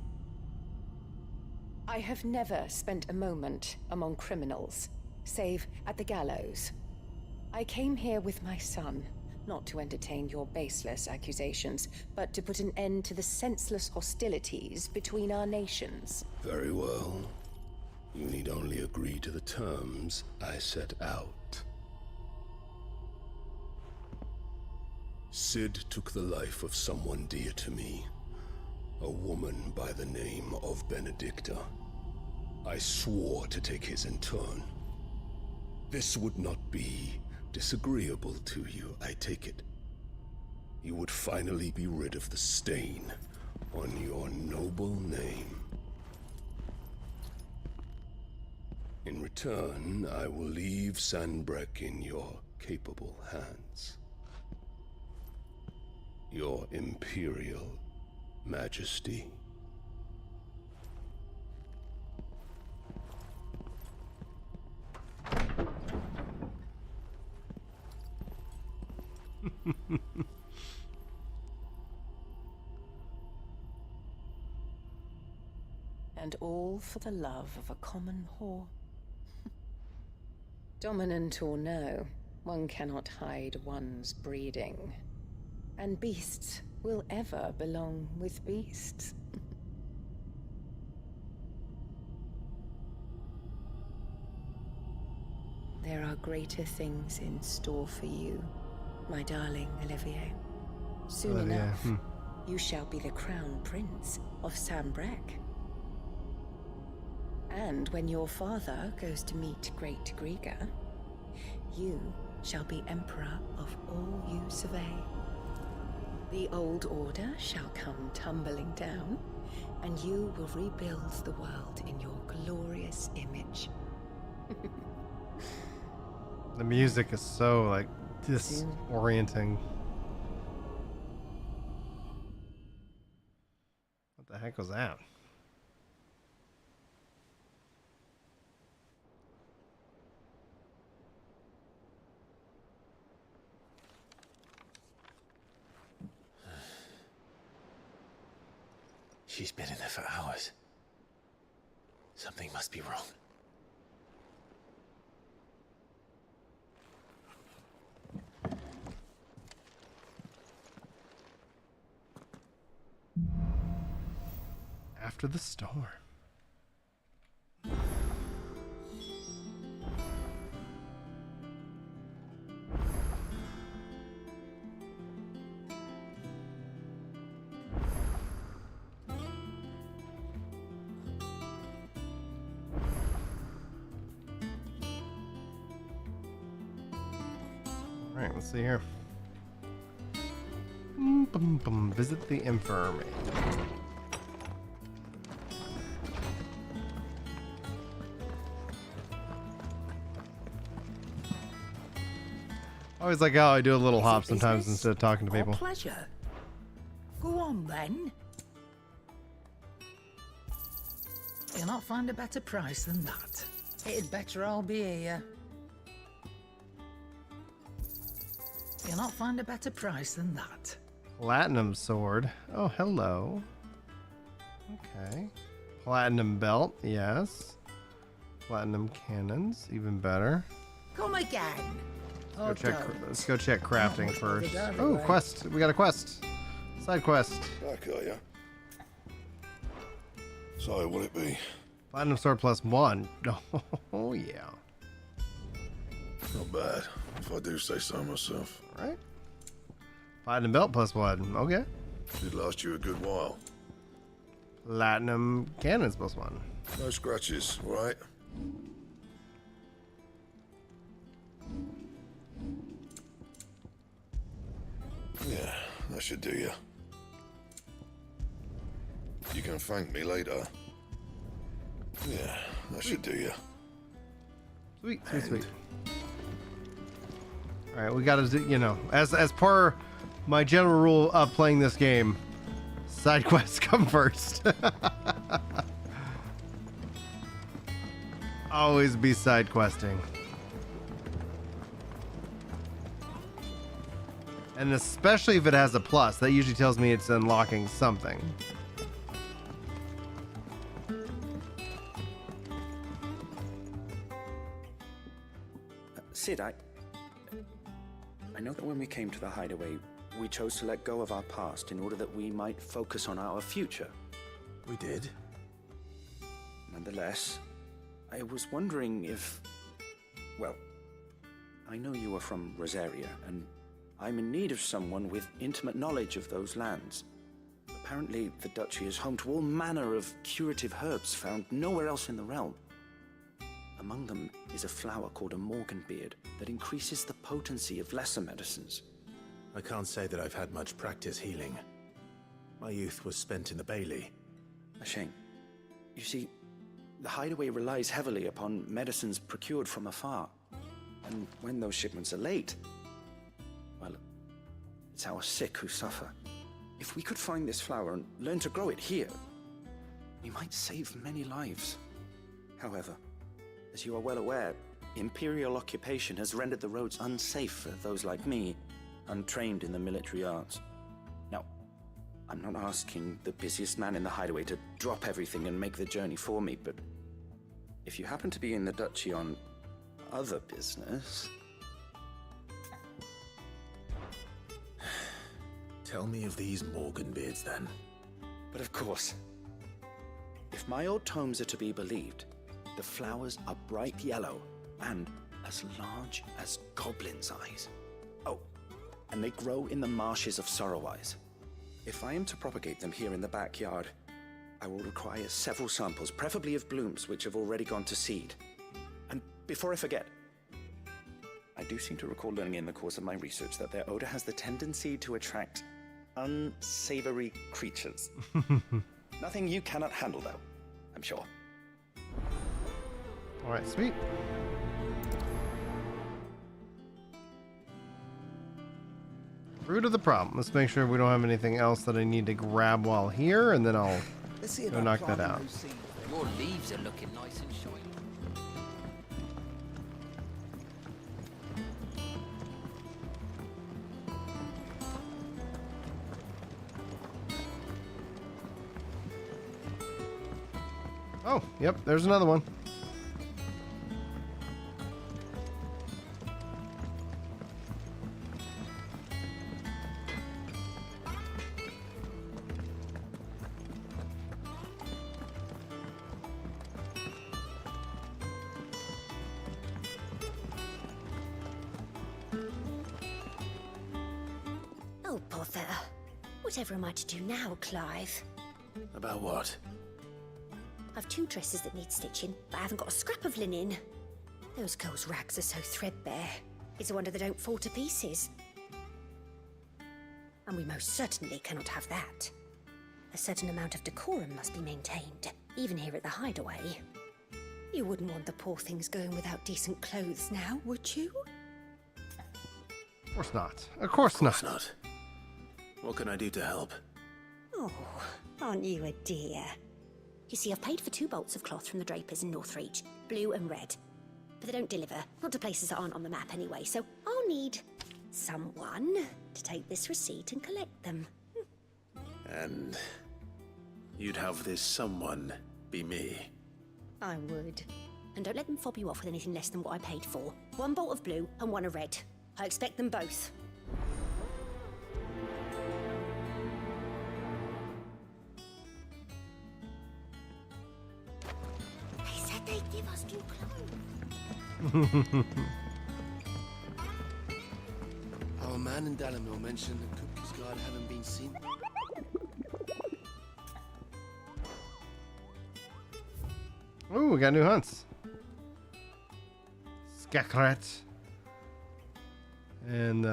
I have never spent a moment among criminals, save at the gallows. I came here with my son, not to entertain your baseless accusations, but to put an end to the senseless hostilities between our nations. Very well. You need only agree to the terms I set out. Sid took the life of someone dear to me, a woman by the name of Benedicta. I swore to take his in turn. This would not be disagreeable to you, I take it. You would finally be rid of the stain on your noble name. In return, I will leave Sanbreque in your capable hands. Your Imperial Majesty. And all for the love of a common whore. Dominant or no, one cannot hide one's breeding. And beasts will ever belong with beasts. There are greater things in store for you, my darling Olivier. Soon enough, you shall be the crown prince of Sanbreque. And when your father goes to meet Great Griga, you shall be emperor of all you survey. The old order shall come tumbling down, and you will rebuild the world in your glorious image. The music is so, like, disorienting. What the heck was that? She's been in there for hours. Something must be wrong. After the storm. Alright, let's see here. Visit the infirmary. Always like how I do a little hop sometimes instead of talking to people. Pleasure. Go on then. You'll not find a better price than that. It'd better all be here. You'll not find a better price than that. Platinum sword. Oh, hello. Okay. Platinum belt, yes. Platinum cannons, even better. Come again. Let's go check crafting first. Oh, quest. We got a quest. Side quest. Back, are ya? So, will it be? Platinum sword +1. Oh, yeah. Not bad, if I do say so myself. Right. Platinum belt +1. Okay. Should last you a good while. Platinum cannons +1. No scratches, right? Yeah, that should do you. You can thank me later. Yeah, that should do you. Sweet. All right, we got to do, you know, as per my general rule of playing this game, side quests come first. Always be side questing. And especially if it has a plus, that usually tells me it's unlocking something. Sid, I know that when we came to the Hideaway, we chose to let go of our past in order that we might focus on our future. We did. Nonetheless, I was wondering if... Well, I know you are from Rosaria, and I'm in need of someone with intimate knowledge of those lands. Apparently, the Duchy is home to all manner of curative herbs found nowhere else in the realm. Among them is a flower called a Morganbeard that increases the potency of lesser medicines. I can't say that I've had much practice healing. My youth was spent in the Bailey. A shame. You see, the Hideaway relies heavily upon medicines procured from afar. And when those shipments are late, well, it's our sick who suffer. If we could find this flower and learn to grow it here, we might save many lives. However, as you are well aware, Imperial occupation has rendered the roads unsafe for those like me, untrained in the military arts. Now, I'm not asking the busiest man in the Hideaway to drop everything and make the journey for me, but if you happen to be in the Duchy on other business... Tell me of these Morganbeards, then. But of course, if my old tomes are to be believed, the flowers are bright yellow and as large as goblins' eyes. Oh, and they grow in the Marshes of Sorrowwise. If I am to propagate them here in the backyard, I will require several samples, preferably of blooms which have already gone to seed. And before I forget, I do seem to recall learning in the course of my research that their odor has the tendency to attract unsavory creatures. Nothing you cannot handle, though, I'm sure. All right, sweet. Root of the problem. Let's make sure we don't have anything else that I need to grab while here, and then I'll go knock that out. Your leaves are looking nice and shiny. Oh, yep, there's another one. Oh, bother. Whatever am I to do now, Clive? About what? I've 2 dresses that need stitching, but I haven't got a scrap of linen. Those girls' rags are so threadbare. It's a wonder they don't fall to pieces. And we most certainly cannot have that. A certain amount of decorum must be maintained, even here at the Hideaway. You wouldn't want the poor things going without decent clothes now, would you? Of course not. Of course not. What can I do to help? Oh, aren't you a dear? You see, I've paid for 2 bolts of cloth from the drapers in Northreach, blue and red. But they don't deliver, not to places that aren't on the map anyway, so I'll need someone to take this receipt and collect them. And you'd have this someone be me? I would. And don't let them fob you off with anything less than what I paid for. 1 bolt of blue and 1 of red. I expect them both. They said they'd give us new clothes. Our man in Dalamil mentioned that Cooper's guard haven't been seen. Ooh, we got new hunts. Skakret. And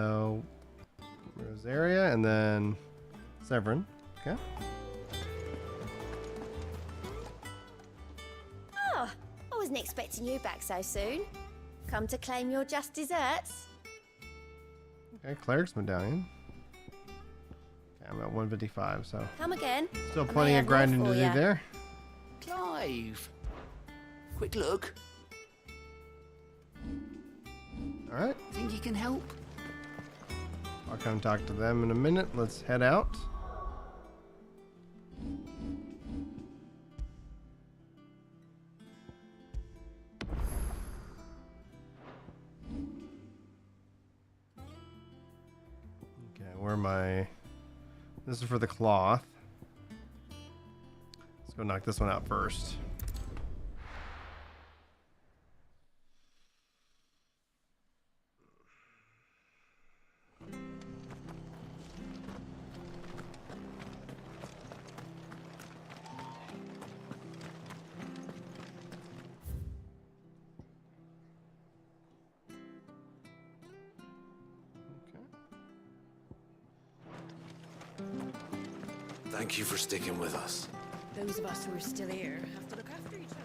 Rosaria, and then Severin. Okay. Oh, I wasn't expecting you back so soon. Come to claim your just desserts? Okay, Cleric's Medallion. Okay, I'm at 155, so. Come again. Still plenty of grinding to do there. Clive! Quick look. Alright. Think you can help? I'll come talk to them in a minute. Let's head out. Okay, where am I? This is for the cloth. Let's go knock this one out first. Thank you for sticking with us. Those of us who are still here have to look after each other.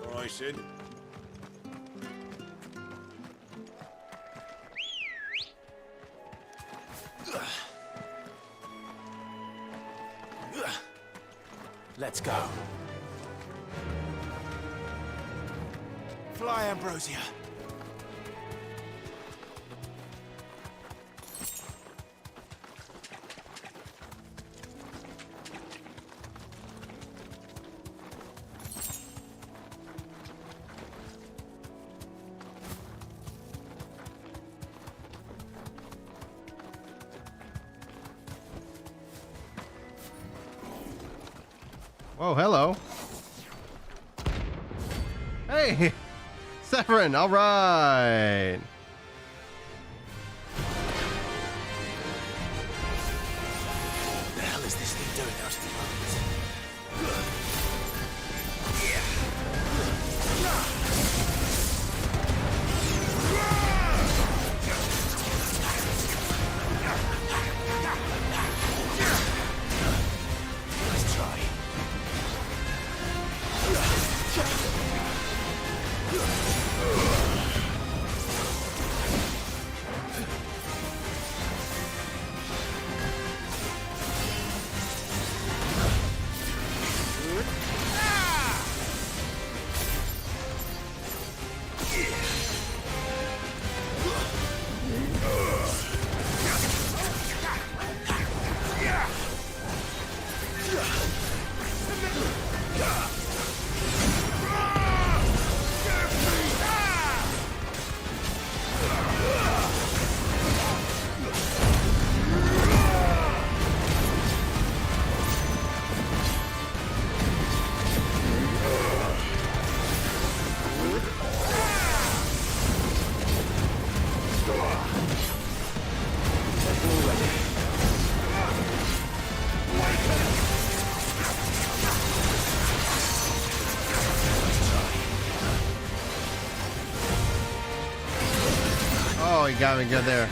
All right, Sid. Let's go. Fly, Ambrosia. Whoa, hello. Hey, Severin, all right. The hell is this thing doing out of the mountains? Nice try. Oh, he got me good there.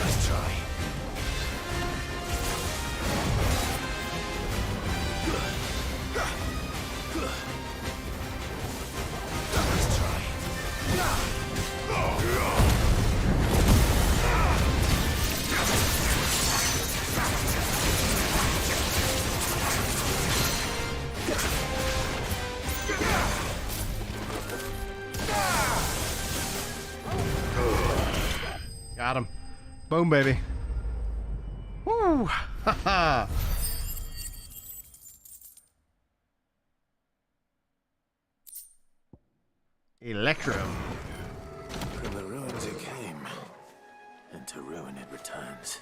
Let's try. Let's try. Got him. Boom, baby. Woo! Ha Electro. From the ruins it came, and to ruin it returns.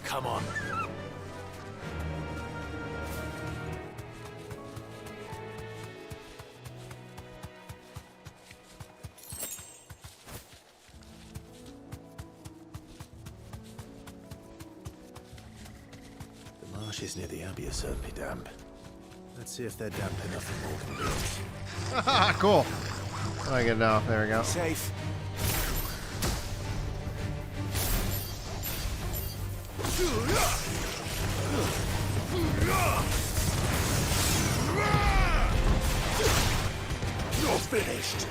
Come on. The marshes near the Abbey are certainly damp. Let's see if they're damp enough for more convenience. Cool. How do I get it off? There we go. Safe. You're finished.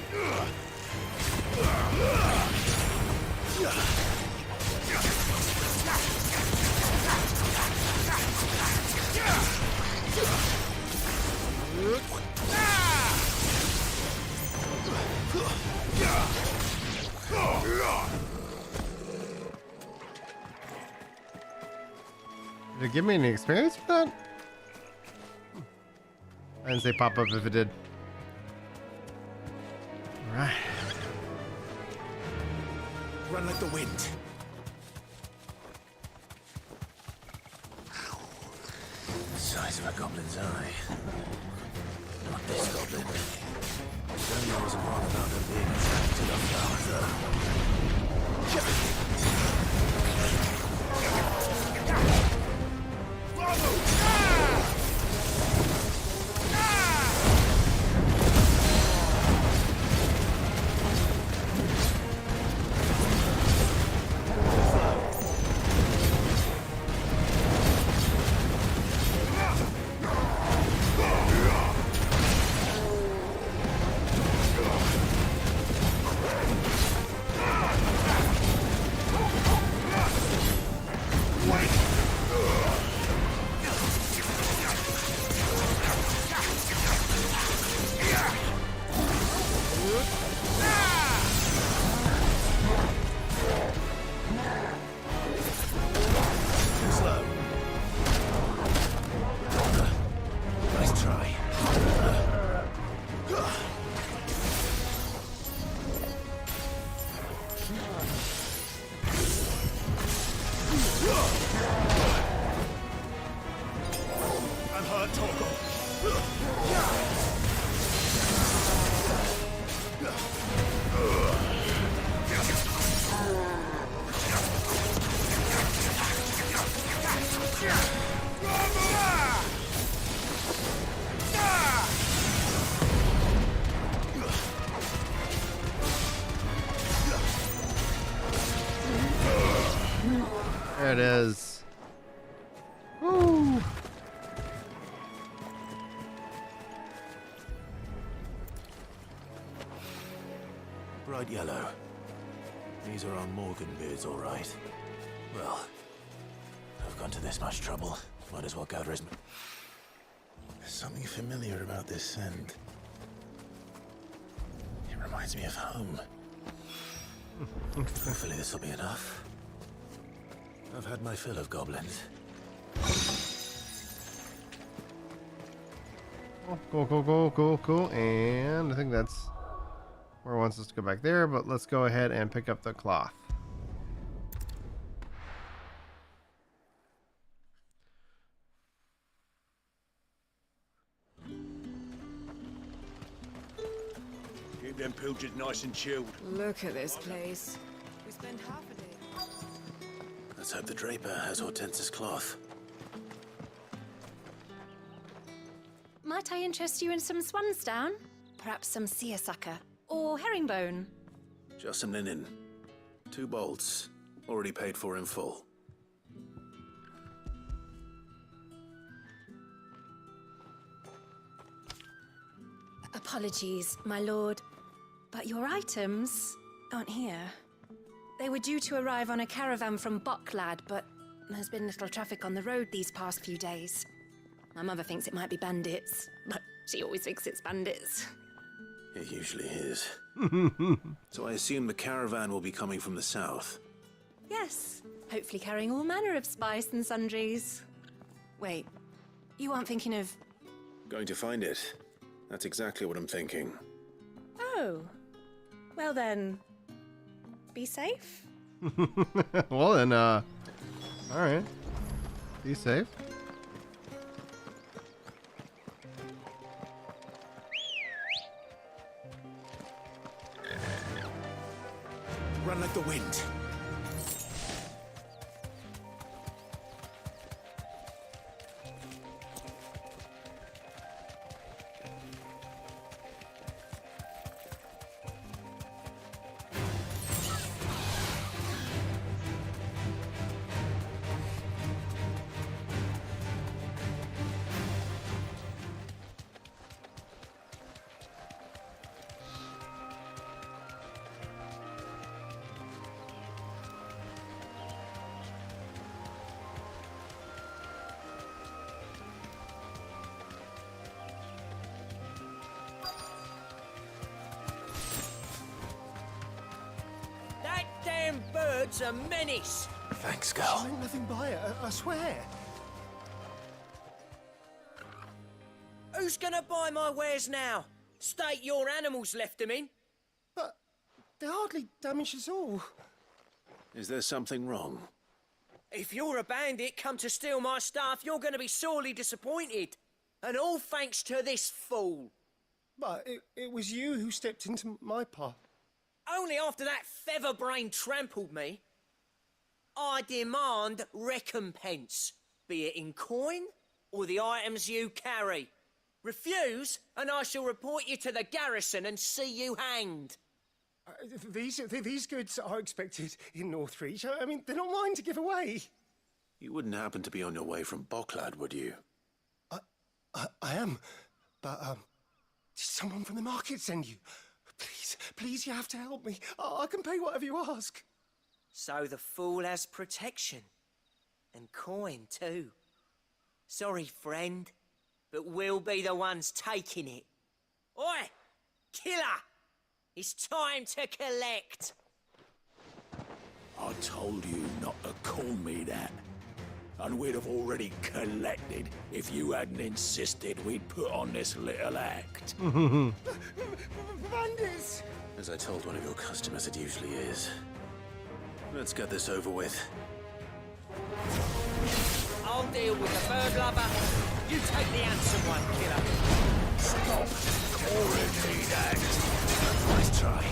Did it give me any experience for that? I didn't say pop up if it did. Alright. Run like the wind. The size of a goblin's eye. Not this goblin. There was wrong about them being attacked in a flower. There it is. Woo! Bright yellow. These are our Morgan beards, all right. Well, I've gone to this much trouble. Might as well gather as... There's something familiar about this scent. It reminds me of home. Hopefully this will be enough. I've had my fill of goblins. Cool. And I think that's where it wants us to go back there, but let's go ahead and pick up the cloth. Keep them pilgers nice and chilled. Look at this place. We spend half a day. Let's hope the draper has Hortense's cloth. Might I interest you in some swansdown? Perhaps some seersucker or herringbone? Just some linen. 2 bolts. Already paid for in full. Apologies, my lord, but your items aren't here. They were due to arrive on a caravan from Bocklad, but there's been little traffic on the road these past few days. My mother thinks it might be bandits, but she always thinks it's bandits. It usually is. So I assume the caravan will be coming from the south. Yes, hopefully carrying all manner of spice and sundries. Wait, you aren't thinking of... Going to find it. That's exactly what I'm thinking. Oh, well then, be safe. Well then, all right. Be safe. Run like the wind. Bird's a menace. Thanks, girl. I meant nothing by it, I swear. Who's gonna buy my wares now? State your animals left them in. But they hardly damaged us all. Is there something wrong? If you're a bandit come to steal my stuff, you're gonna be sorely disappointed. And all thanks to this fool. But it was you who stepped into my path. Only after that featherbrain trampled me. I demand recompense, be it in coin or the items you carry. Refuse, and I shall report you to the garrison and see you hanged. These goods are expected in Northreach. I mean, they're not mine to give away. You wouldn't happen to be on your way from Bocklad, would you? I am, but did someone from the market send you? Please, you have to help me. I can pay whatever you ask. So the fool has protection. And coin, too. Sorry, friend, but we'll be the ones taking it. Oi! Killer! It's time to collect! I told you not to call me that. And we'd have already collected if you hadn't insisted we'd put on this little act. Bandits! As I told one of your customers, it usually is. Let's get this over with. I'll deal with the bird lover. You take the handsome one, killer. Stop calling me that. Nice try.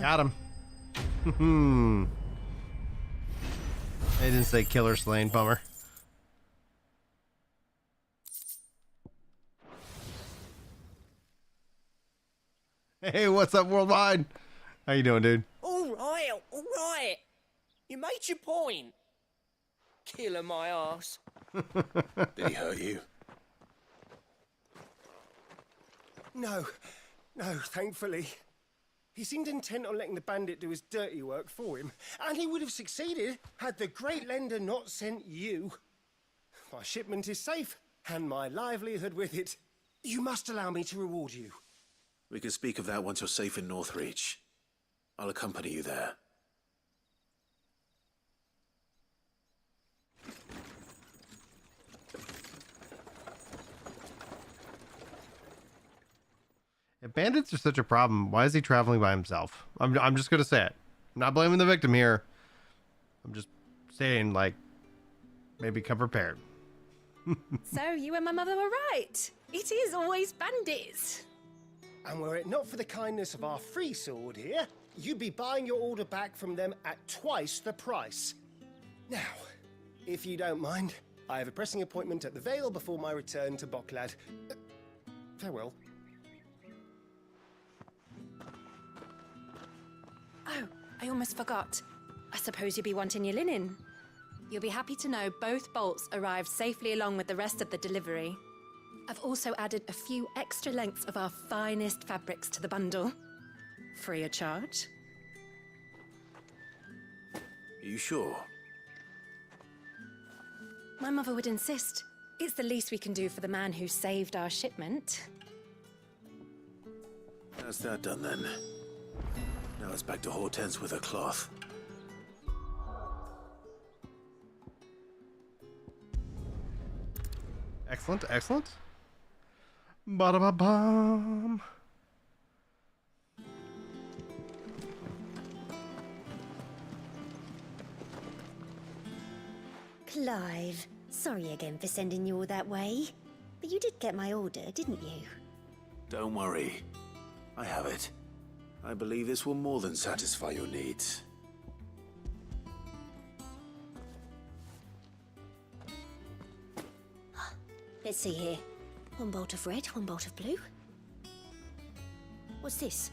Got him. They didn't say killer slain, bummer. Hey, what's up, Worldwide? How you doing, dude? All right. You made your point. Killer my ass. Did he hurt you? No, thankfully. He seemed intent on letting the bandit do his dirty work for him, and he would have succeeded had the Great Lender not sent you. My shipment is safe, and my livelihood with it. You must allow me to reward you. We can speak of that once you're safe in Northreach. I'll accompany you there. If bandits are such a problem, why is he traveling by himself? I'm just gonna say it. I'm not blaming the victim here. I'm just saying, like, maybe come prepared. So you and my mother were right. It is always bandits. And were it not for the kindness of our free sword here, you'd be buying your order back from them at twice the price. Now, if you don't mind, I have a pressing appointment at the Vale before my return to Boklad. Farewell. Oh, I almost forgot. I suppose you'll be wanting your linen. You'll be happy to know both bolts arrived safely along with the rest of the delivery. I've also added a few extra lengths of our finest fabrics to the bundle. Free of charge. Are you sure? My mother would insist. It's the least we can do for the man who saved our shipment. That's that done then. Now it's back to Hortense with her cloth. Excellent, excellent. Ba-da-ba-bum. Clive, sorry again for sending you all that way. But you did get my order, didn't you? Don't worry. I have it. I believe this will more than satisfy your needs. Let's see here. One bolt of red, one bolt of blue. What's this?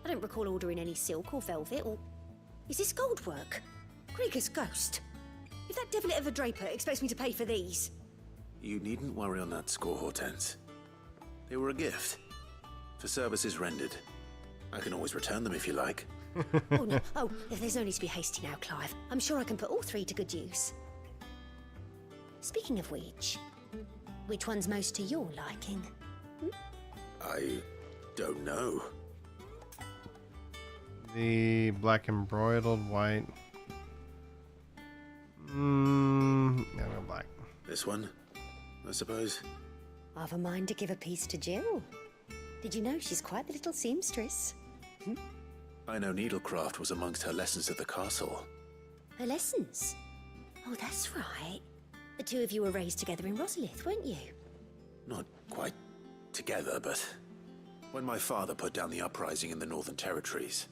I don't recall ordering any silk or velvet or... Is this gold work? Krieger's ghost. If that devilit of a draper expects me to pay for these... You needn't worry on that score, Hortense. They were a gift. For services rendered. I can always return them if you like. Oh, no. Oh, there's no need to be hasty now, Clive. I'm sure I can put all three to good use. Speaking of which one's most to your liking? I don't know. The black embroidered white. Yeah, no black. This one, I suppose. I've a mind to give a piece to Jill. Did you know she's quite the little seamstress? I know needlecraft was amongst her lessons at the castle. Her lessons? Oh, that's right. The two of you were raised together in Rosalith, weren't you? Not quite together, but when my father put down the uprising in the Northern Territories,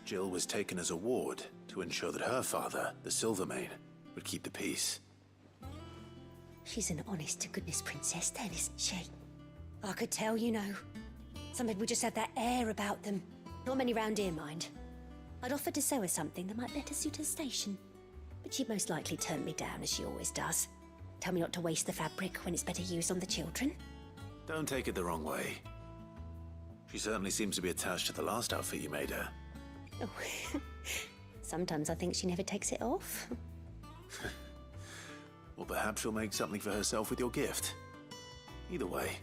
Jill was taken as a ward to ensure that her father, the Silvermane, would keep the peace. She's an honest-to-goodness princess then, isn't she? I could tell, you know. Some people just had that air about them. Not many round here, mind. I'd offered to sew her something that might better suit her station. But she'd most likely turn me down, as she always does. Tell me not to waste the fabric when it's better used on the children. Don't take it the wrong way. She certainly seems to be attached to the last outfit you made her. Oh, sometimes I think she never takes it off. Or perhaps she'll make something for herself with your gift. Either way,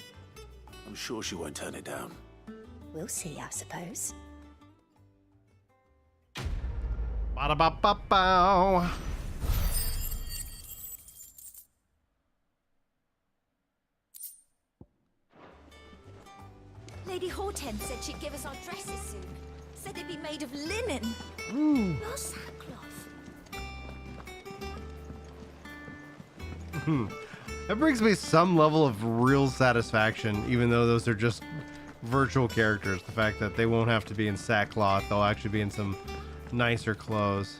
I'm sure she won't turn it down. We'll see, I suppose. Ba-da-ba-ba-bow. Lady Hortense said she'd give us our dresses soon. Said they'd be made of linen. Not sackcloth. That brings me some level of real satisfaction, even though those are just virtual characters. The fact that they won't have to be in sackcloth, they'll actually be in some nicer clothes.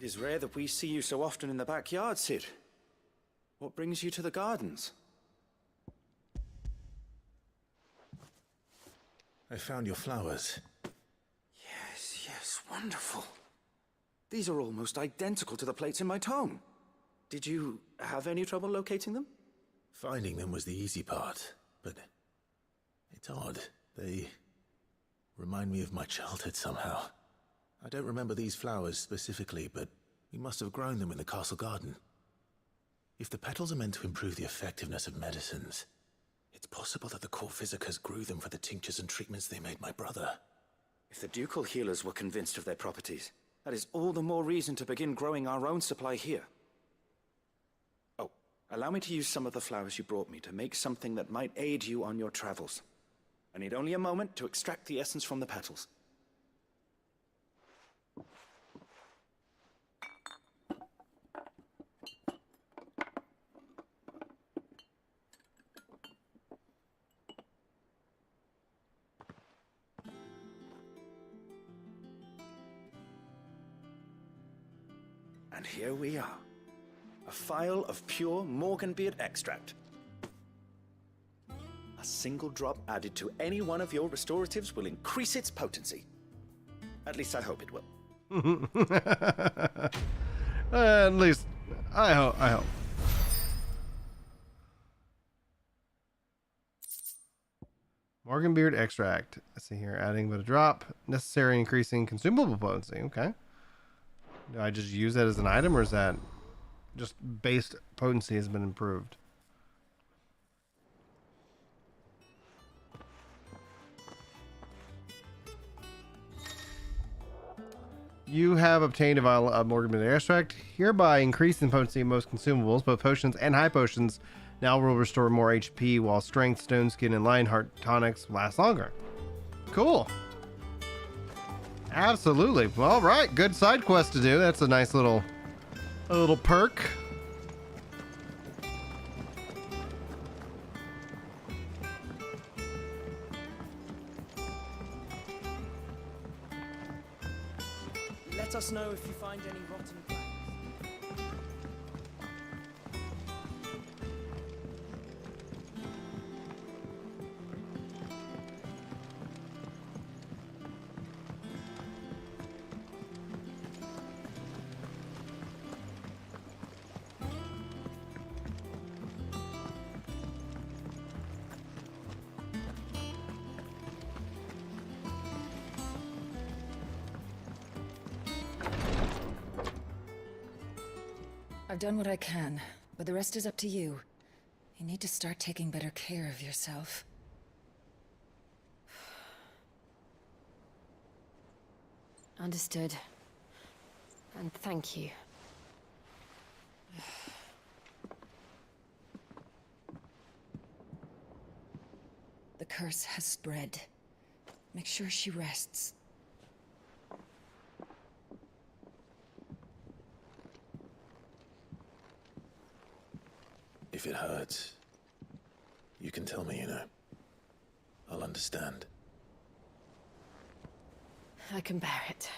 is rare that we see you so often in the backyard, Cid. What brings you to the gardens? I found your flowers. Yes, wonderful. These are almost identical to the plates in my tome. Did you have any trouble locating them? Finding them was the easy part, but it's odd. They remind me of my childhood somehow. I don't remember these flowers specifically, but we must have grown them in the castle garden. If the petals are meant to improve the effectiveness of medicines, it's possible that the court physicers grew them for the tinctures and treatments they made my brother. If the ducal healers were convinced of their properties, that is all the more reason to begin growing our own supply here. Oh, allow me to use some of the flowers you brought me to make something that might aid you on your travels. I need only a moment to extract the essence from the petals. And here we are. A phial of pure Morganbeard extract. A single drop added to any one of your restoratives will increase its potency. At least I hope it will. At least, I hope. Morganbeard extract. Let's see here. Adding but a drop. Necessary increasing consumable potency. Okay. Do I just use that as an item, or is that just base potency has been improved? You have obtained a vial of Morganbeard extract, hereby increasing potency of most consumables. Both potions and high potions now will restore more HP, while strength, stone skin, and lionheart tonics last longer. Cool. Absolutely. Well, all right, good side quest to do. That's a nice little perk. Let us know if you find any rotten plants. I've done what I can, but the rest is up to you. You need to start taking better care of yourself. Understood. And thank you. The curse has spread. Make sure she rests. If it hurts, you can tell me, you know. I'll understand. I can bear it.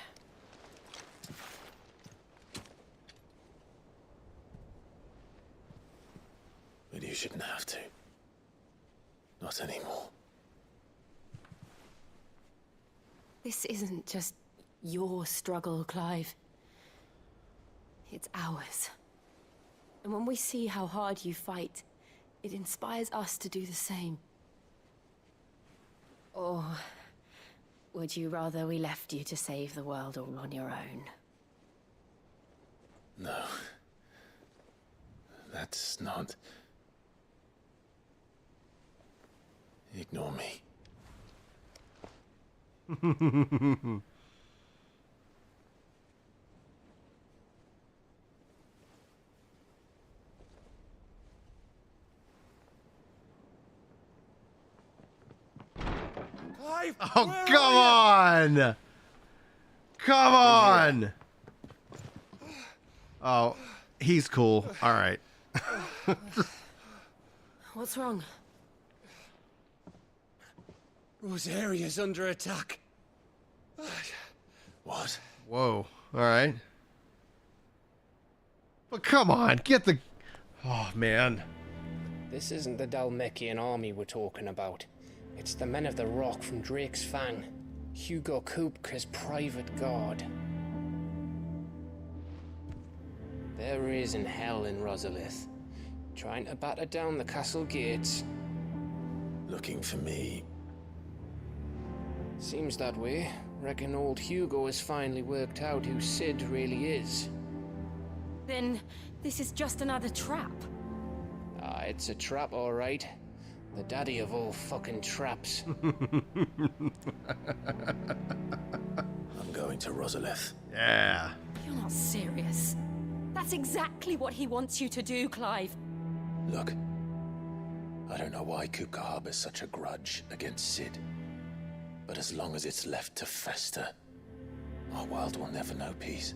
But you shouldn't have to. Not anymore. This isn't just your struggle, Clive. It's ours. And when we see how hard you fight, it inspires us to do the same. Or would you rather we left you to save the world all on your own? No. That's not... Ignore me. Oh, come on! Come on! Oh, he's cool. All right. What's wrong? Rosaria's under attack. What? Whoa. All right. But come on, get the... Oh, man. This isn't the Dalmekian army we're talking about. It's the men of the Rock from Drake's Fang. Hugo Kupka's private guard. There is in hell in Rosalith, trying to batter down the castle gates. Looking for me? Seems that way. Reckon old Hugo has finally worked out who Sid really is. Then this is just another trap. Ah, it's a trap, all right. The daddy of all fucking traps. I'm going to Rosalith. Yeah. You're not serious. That's exactly what he wants you to do, Clive. Look, I don't know why Kupka harbors such a grudge against Sid. But as long as it's left to fester, our world will never know peace.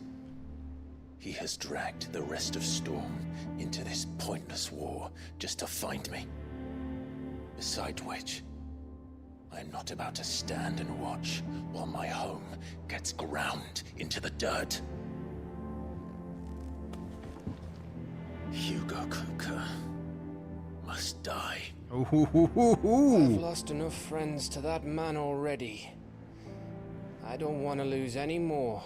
He has dragged the rest of Storm into this pointless war just to find me. Besides which, I'm not about to stand and watch while my home gets ground into the dirt. Hugo Kupka must die. I've lost enough friends to that man already. I don't want to lose any more.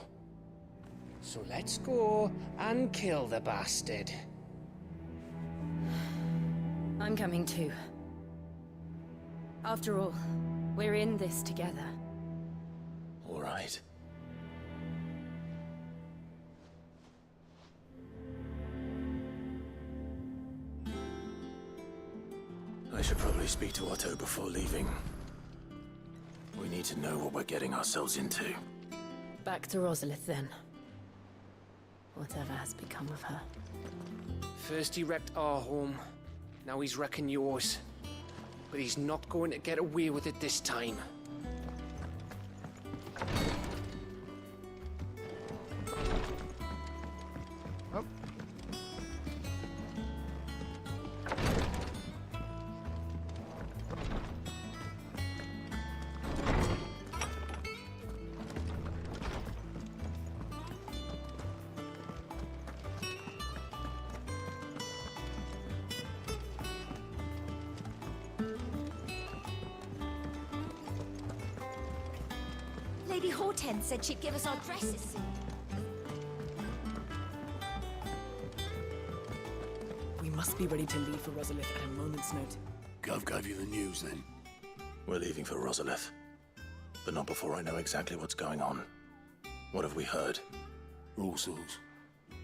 So let's go and kill the bastard. I'm coming too. After all, we're in this together. All right. I should probably speak to Otto before leaving. We need to know what we're getting ourselves into. Back to Rosalith then. Whatever has become of her. First he wrecked our home, now he's wrecking yours. But he's not going to get away with it this time. Lady Hortense said she'd give us our dresses soon. We must be ready to leave for Rosalith at a moment's notice. Gov gave you the news then? We're leaving for Rosalith. But not before I know exactly what's going on. What have we heard? All sorts.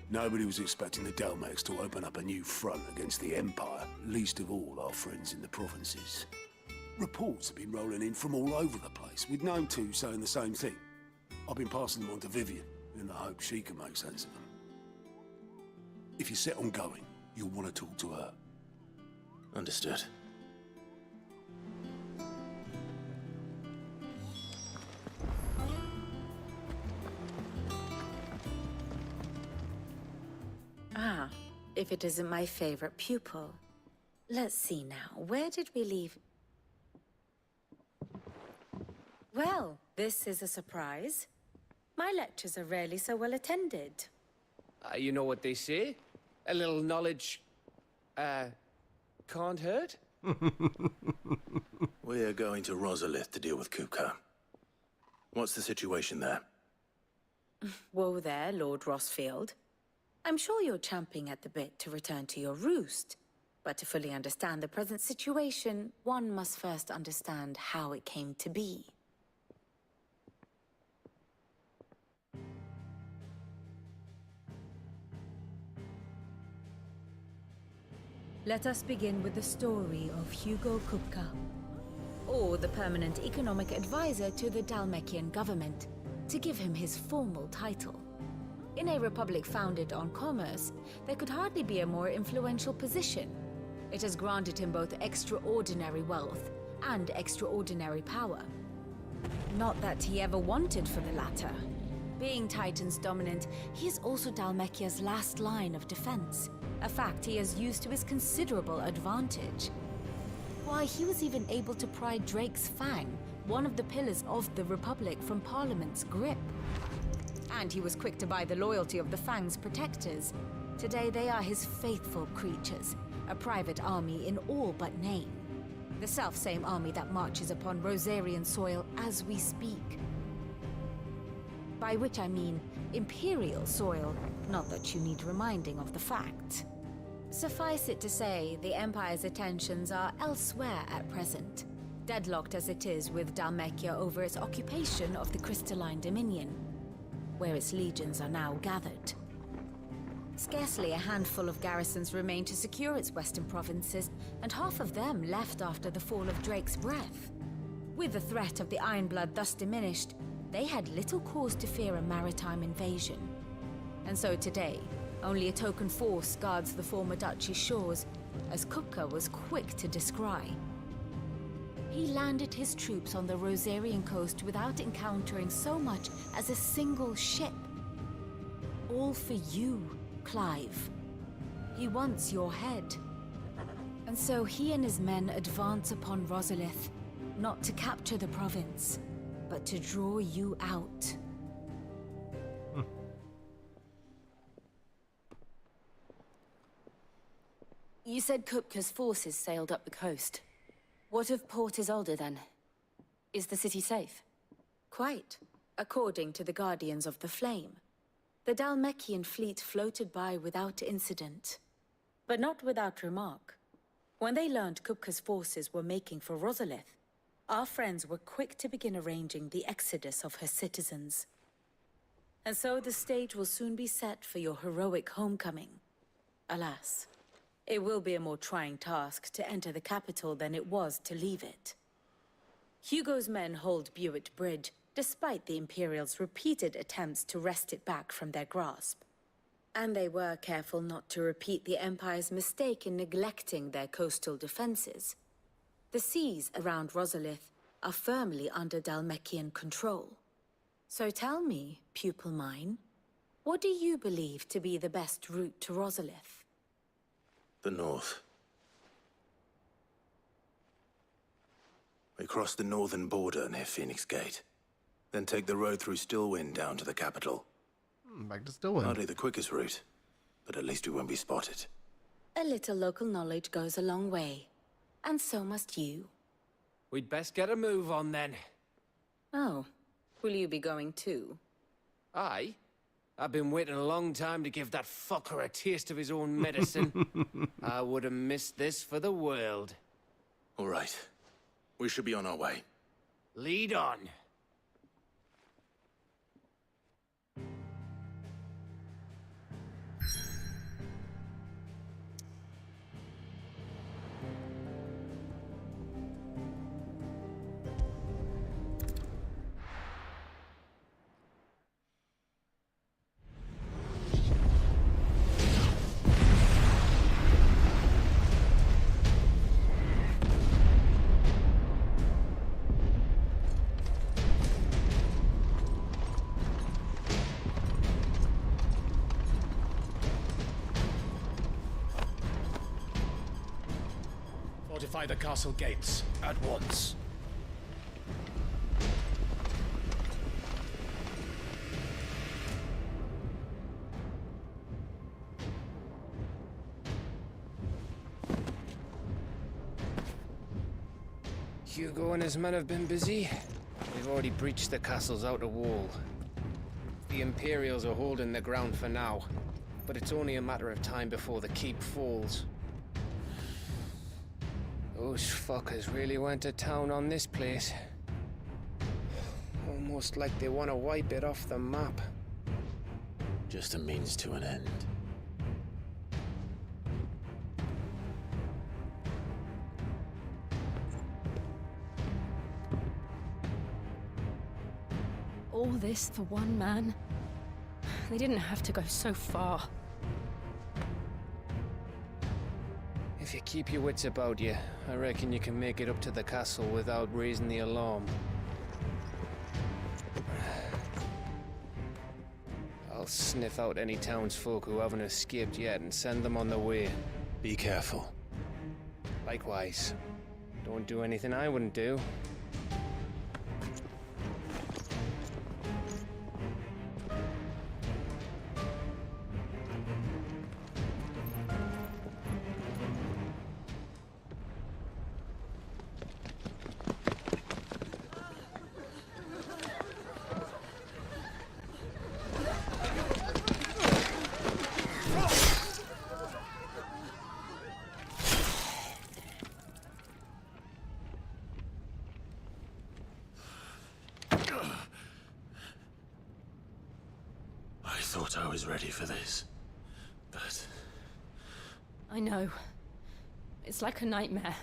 Nobody was expecting the Dalmecs to open up a new front against the Empire, least of all our friends in the provinces. Reports have been rolling in from all over the place, with no two saying the same thing. I've been passing them on to Vivian, in the hope she can make sense of them. If you're set on going, you'll want to talk to her. Understood. Ah, if it isn't my favorite pupil. Let's see now, where did we leave? Well, this is a surprise. My lectures are rarely so well attended. You know what they say? A little knowledge, can't hurt? We're going to Rosalith to deal with Kupka. What's the situation there? Whoa there, Lord Rossfield. I'm sure you're champing at the bit to return to your roost. But to fully understand the present situation, one must first understand how it came to be. Let us begin with the story of Hugo Kupka, Or the permanent economic advisor to the Dalmekian government, to give him his formal title. In a republic founded on commerce, there could hardly be a more influential position. It has granted him both extraordinary wealth and extraordinary power. Not that he ever wanted for the latter. Being Titan's dominant, he is also Dalmekia's last line of defense, a fact he has used to his considerable advantage. Why, he was even able to pry Drake's Fang, one of the pillars of the Republic, from Parliament's grip. And he was quick to buy the loyalty of the Fang's protectors, Today they are his faithful creatures, a private army in all but name. The self-same army that marches upon Rosarian soil as we speak. By which I mean Imperial soil, not that you need reminding of the fact. Suffice it to say, the Empire's attentions are elsewhere at present, deadlocked as it is with Dhalmekia over its occupation of the Crystalline Dominion, where its legions are now gathered. Scarcely a handful of garrisons remain to secure its western provinces, and half of them left after the fall of Drake's Breath. With the threat of the Ironblood thus diminished, they had little cause to fear a maritime invasion. And so today, only a token force guards the former duchy's shores, as Kupka was quick to descry. He landed his troops on the Rosarian coast without encountering so much as a single ship. All for you, Clive. He wants your head. And so he and his men advance upon Rosalith, not to capture the province, but to draw you out. You said Kupka's forces sailed up the coast. What of Port Isolde then? Is the city safe? Quite, according to the Guardians of the Flame. The Dhalmekian fleet floated by without incident. But not without remark. When they learned Kupka's forces were making for Rosalith, our friends were quick to begin arranging the exodus of her citizens. And so the stage will soon be set for your heroic homecoming. Alas, it will be a more trying task to enter the capital than it was to leave it. Hugo's men hold Buett Bridge, despite the Imperials' repeated attempts to wrest it back from their grasp. And they were careful not to repeat the Empire's mistake in neglecting their coastal defenses. The seas around Rosalith are firmly under Dhalmekian control. So tell me, pupil mine, what do you believe to be the best route to Rosalith? The north. We cross the northern border near Phoenix Gate. Then take the road through Stillwind down to the capital. Back to Stillwind. Hardly the quickest route, but at least we won't be spotted. A little local knowledge goes a long way. And so must you. We'd best get a move on then. Oh, will you be going too? Aye. I've been waiting a long time to give that fucker a taste of his own medicine. I would have missed this for the world. All right. We should be on our way. Lead on. Fortify the castle gates at once. Hugo and his men have been busy. They've already breached the castle's outer wall. The Imperials are holding the ground for now, but it's only a matter of time before the keep falls. Those fuckers really went to town on this place. Almost like they want to wipe it off the map. Just a means to an end. All this for one man? They didn't have to go so far. If you keep your wits about you, I reckon you can make it up to the castle without raising the alarm. I'll sniff out any townsfolk who haven't escaped yet and send them on their way. Be careful. Likewise. Don't do anything I wouldn't do. not always ready for this, but... I know. It's like a nightmare.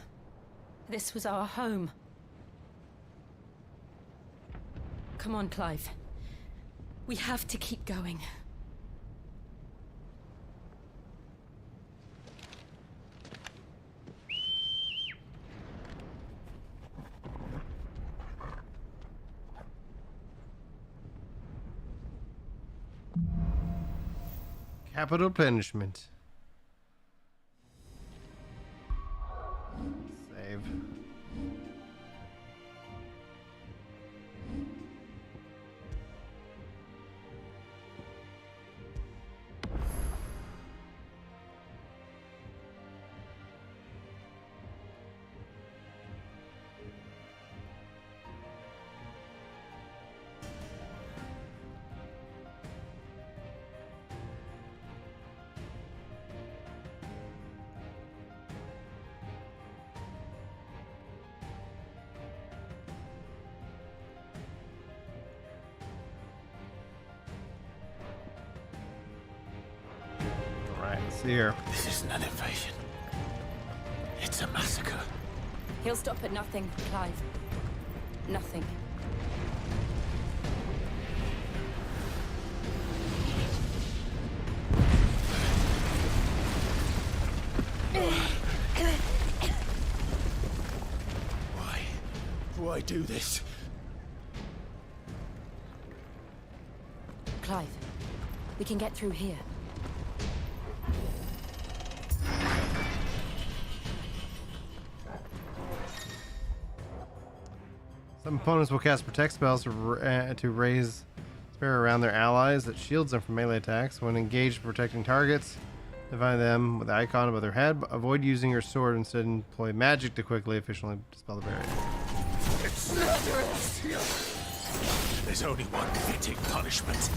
This was our home. Come on, Clive. We have to keep going. Capital punishment. Save. See here. This isn't an invasion. It's a massacre. He'll stop at nothing, Clive. Nothing. Why do this? Clive, we can get through here. Some opponents will cast protect spells to raise spare around their allies that shields them from melee attacks. When engaged protecting targets, divide them with the icon above their head. Avoid using your sword, instead employ magic to quickly efficiently dispel the barrier. It's murderous! There's only one fitting punishment.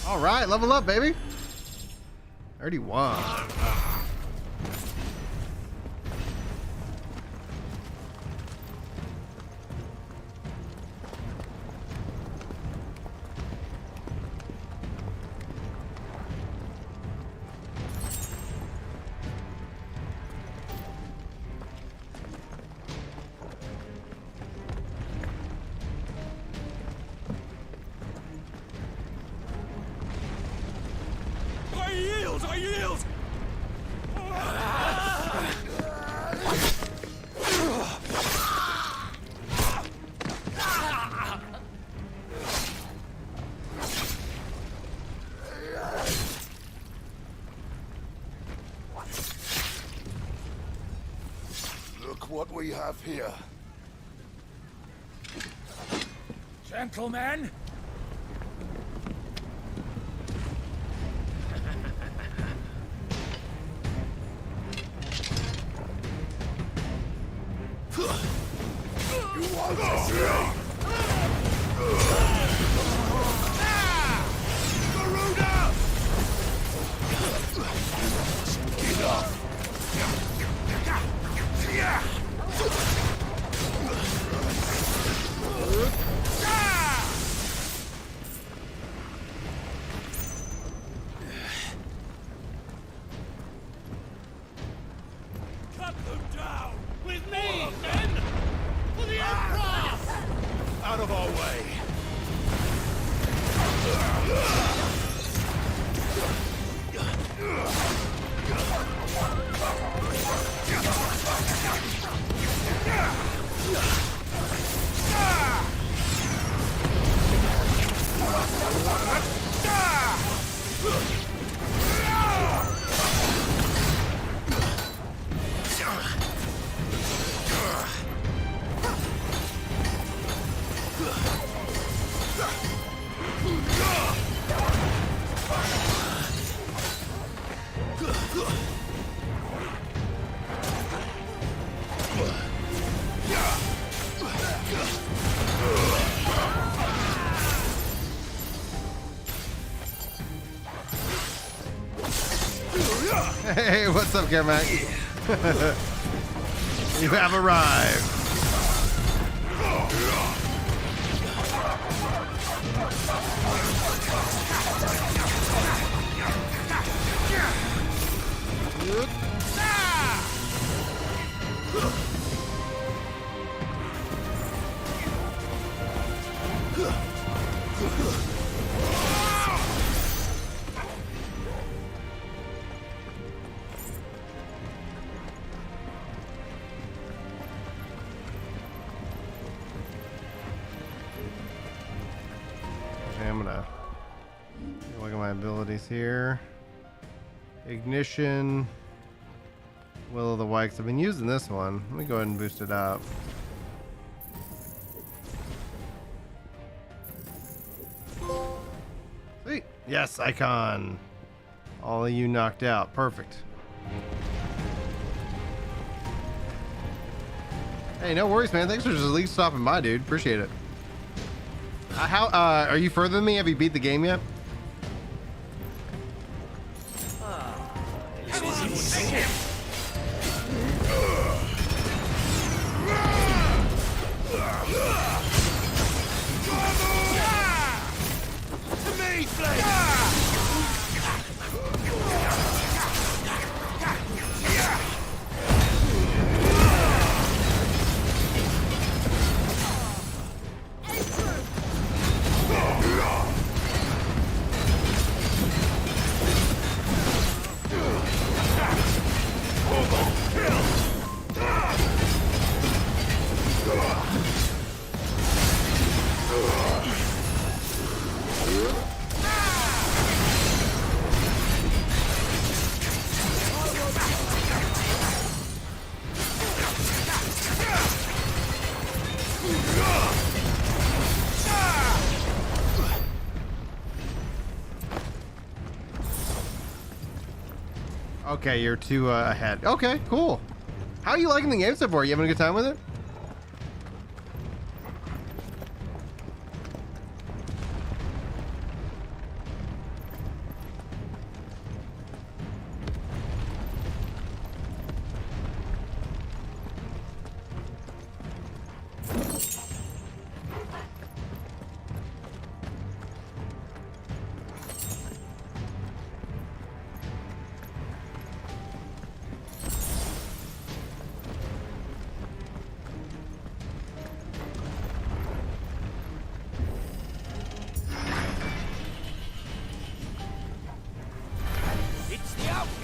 All right, level up, baby. 31. I yield! Look what we have here. Gentlemen! Cut them down! With me, men! For the Emperor! Out of our way! Hey, what's up, Kermac? You have arrived. I'm gonna look at my abilities here. Ignition. Will of the Wikes. I've been using this one. Let me go ahead and boost it up. Sweet. Yes, icon. All of you knocked out. Perfect. Hey, no worries, man. Thanks for just at least stopping by, dude. Appreciate it. How are you further than me? Have you beat the game yet? Okay, you're two ahead. Okay, cool. How are you liking the game so far? You having a good time with it?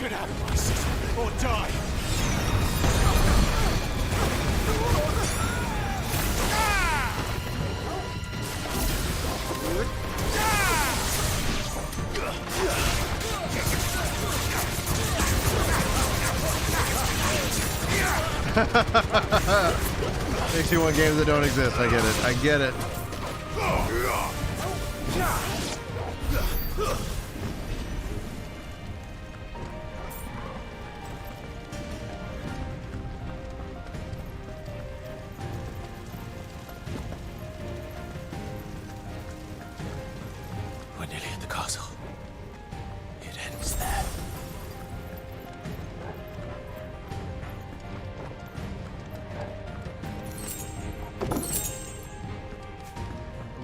Get out of my system or die! Makes you want games that don't exist. I get it. I get it. We're nearly at the castle. It ends there.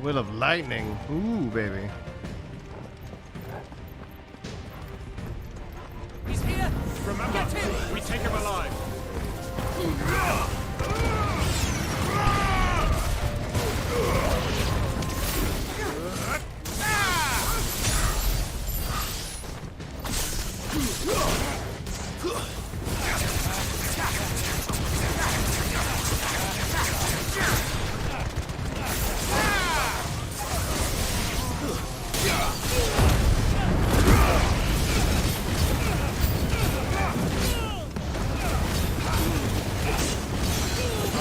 Will of Lightning. Ooh, baby. He's here! Remember, get him! We take him alive!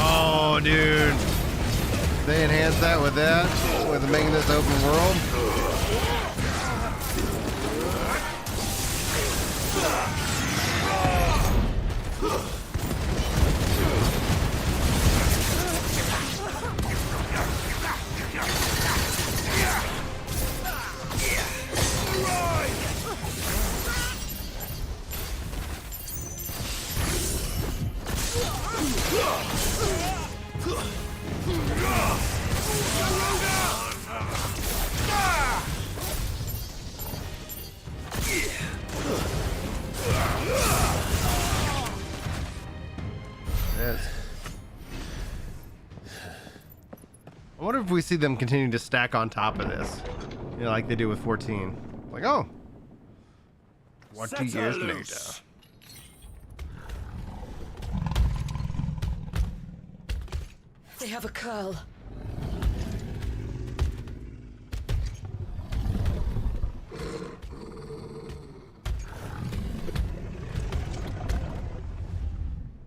Oh, dude. They enhanced that with making this open world. wonder if we see them continue to stack on top of this, you know, like they do with 14. Like, oh, 20 years later. They have a curl.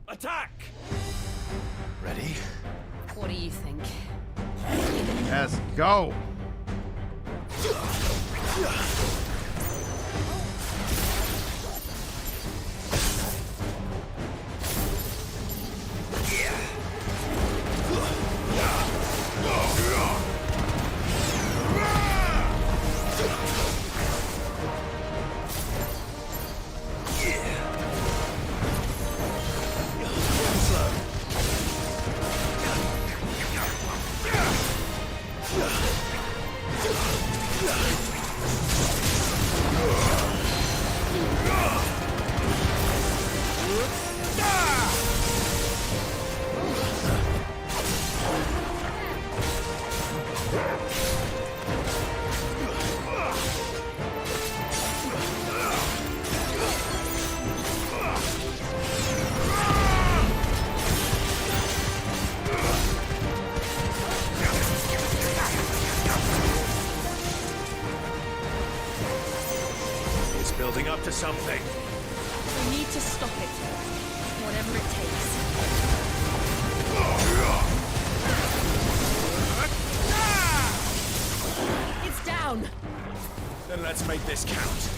Attack! Ready? What do you think? Let's go. Building up to something. We need to stop it. Whatever it takes. It's down. Then let's make this count.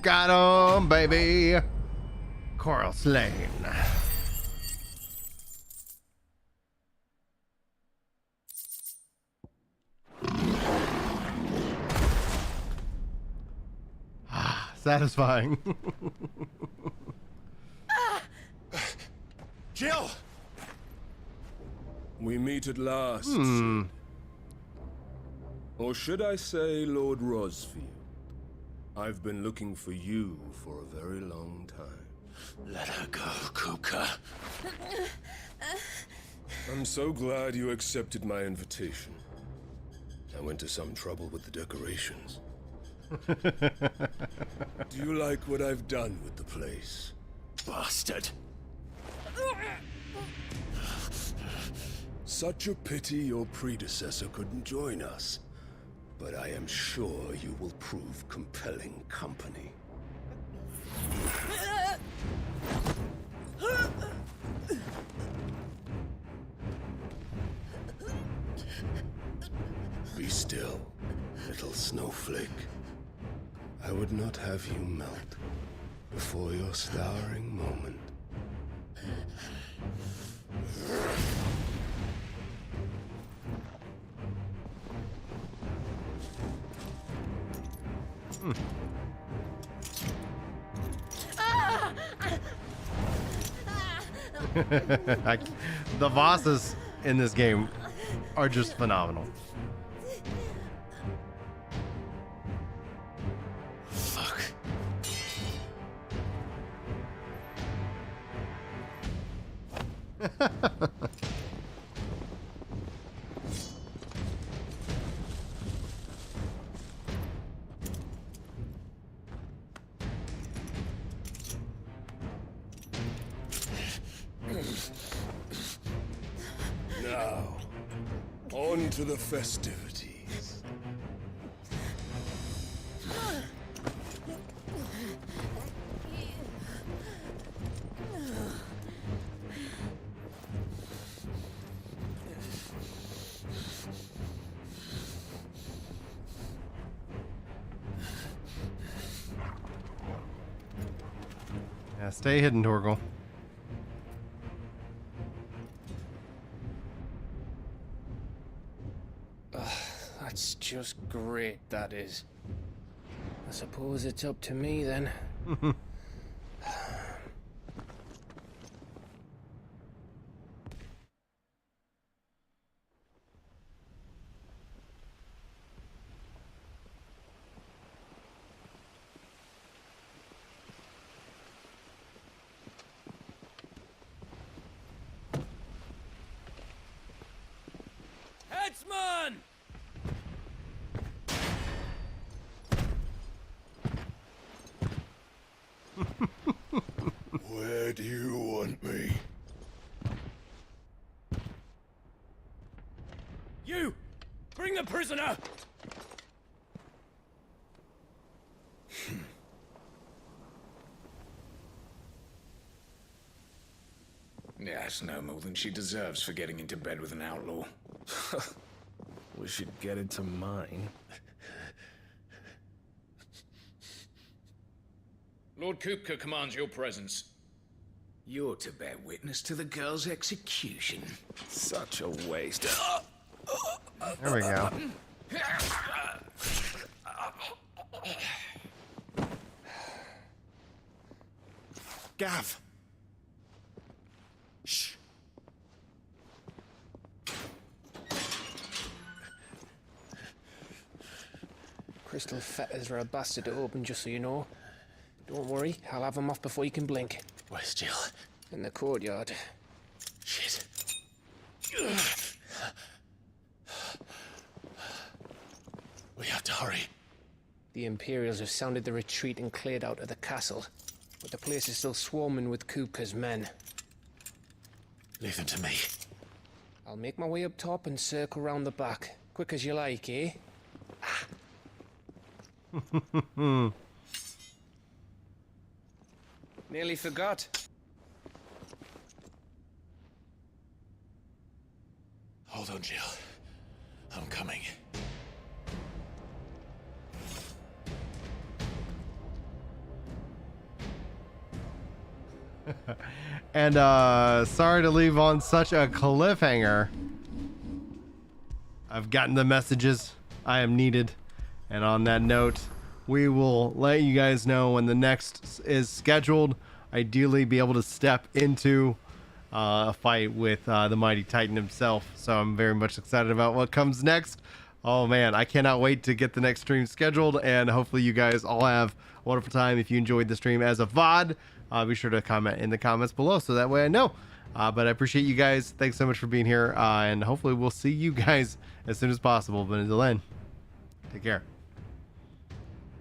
Got him, baby. Coral slain. Satisfying. Jill! We meet at last. Sid. Or should I say, Lord Rosfield? I've been looking for you for a very long time. Let her go, Kuka. I'm so glad you accepted my invitation. I went to some trouble with the decorations. Do you like what I've done with the place? Bastard. Such a pity your predecessor couldn't join us. But I am sure you will prove compelling company. Be still, little snowflake. I would not have you melt before your starring moment. The bosses in this game are just phenomenal. Fuck. Now, on to the festivities. Yeah, stay hidden, Torgal. That's just great, that is. I suppose it's up to me then. Headsman! Where do you want me? You! Bring the prisoner! Yes, no more than she deserves for getting into bed with an outlaw. We should get into mine. Lord Kupka commands your presence. You're to bear witness to the girl's execution. Such a waste. There we go. Gav! Shh. Crystal fetters are a bastard to open, just so you know. Don't worry, I'll have them off before you can blink. Where's Jill? In the courtyard. Shit. We have to hurry. The Imperials have sounded the retreat and cleared out of the castle, but the place is still swarming with Kupka's men. Leave them to me. I'll make my way up top and circle round the back. Quick as you like, eh? Nearly forgot. Hold on, Jill. I'm coming. And sorry to leave on such a cliffhanger. I've gotten the messages. I am needed. And on that note, we will let you guys know when the next is scheduled. Ideally be able to step into a fight with the mighty Titan himself. So I'm very much excited about what comes next. Oh man, I cannot wait to get the next stream scheduled, and hopefully you guys all have a wonderful time. If you enjoyed the stream as a VOD, be sure to comment in the comments below so that way I know. But I appreciate you guys. Thanks so much for being here, and hopefully we'll see you guys as soon as possible. But until then, take care.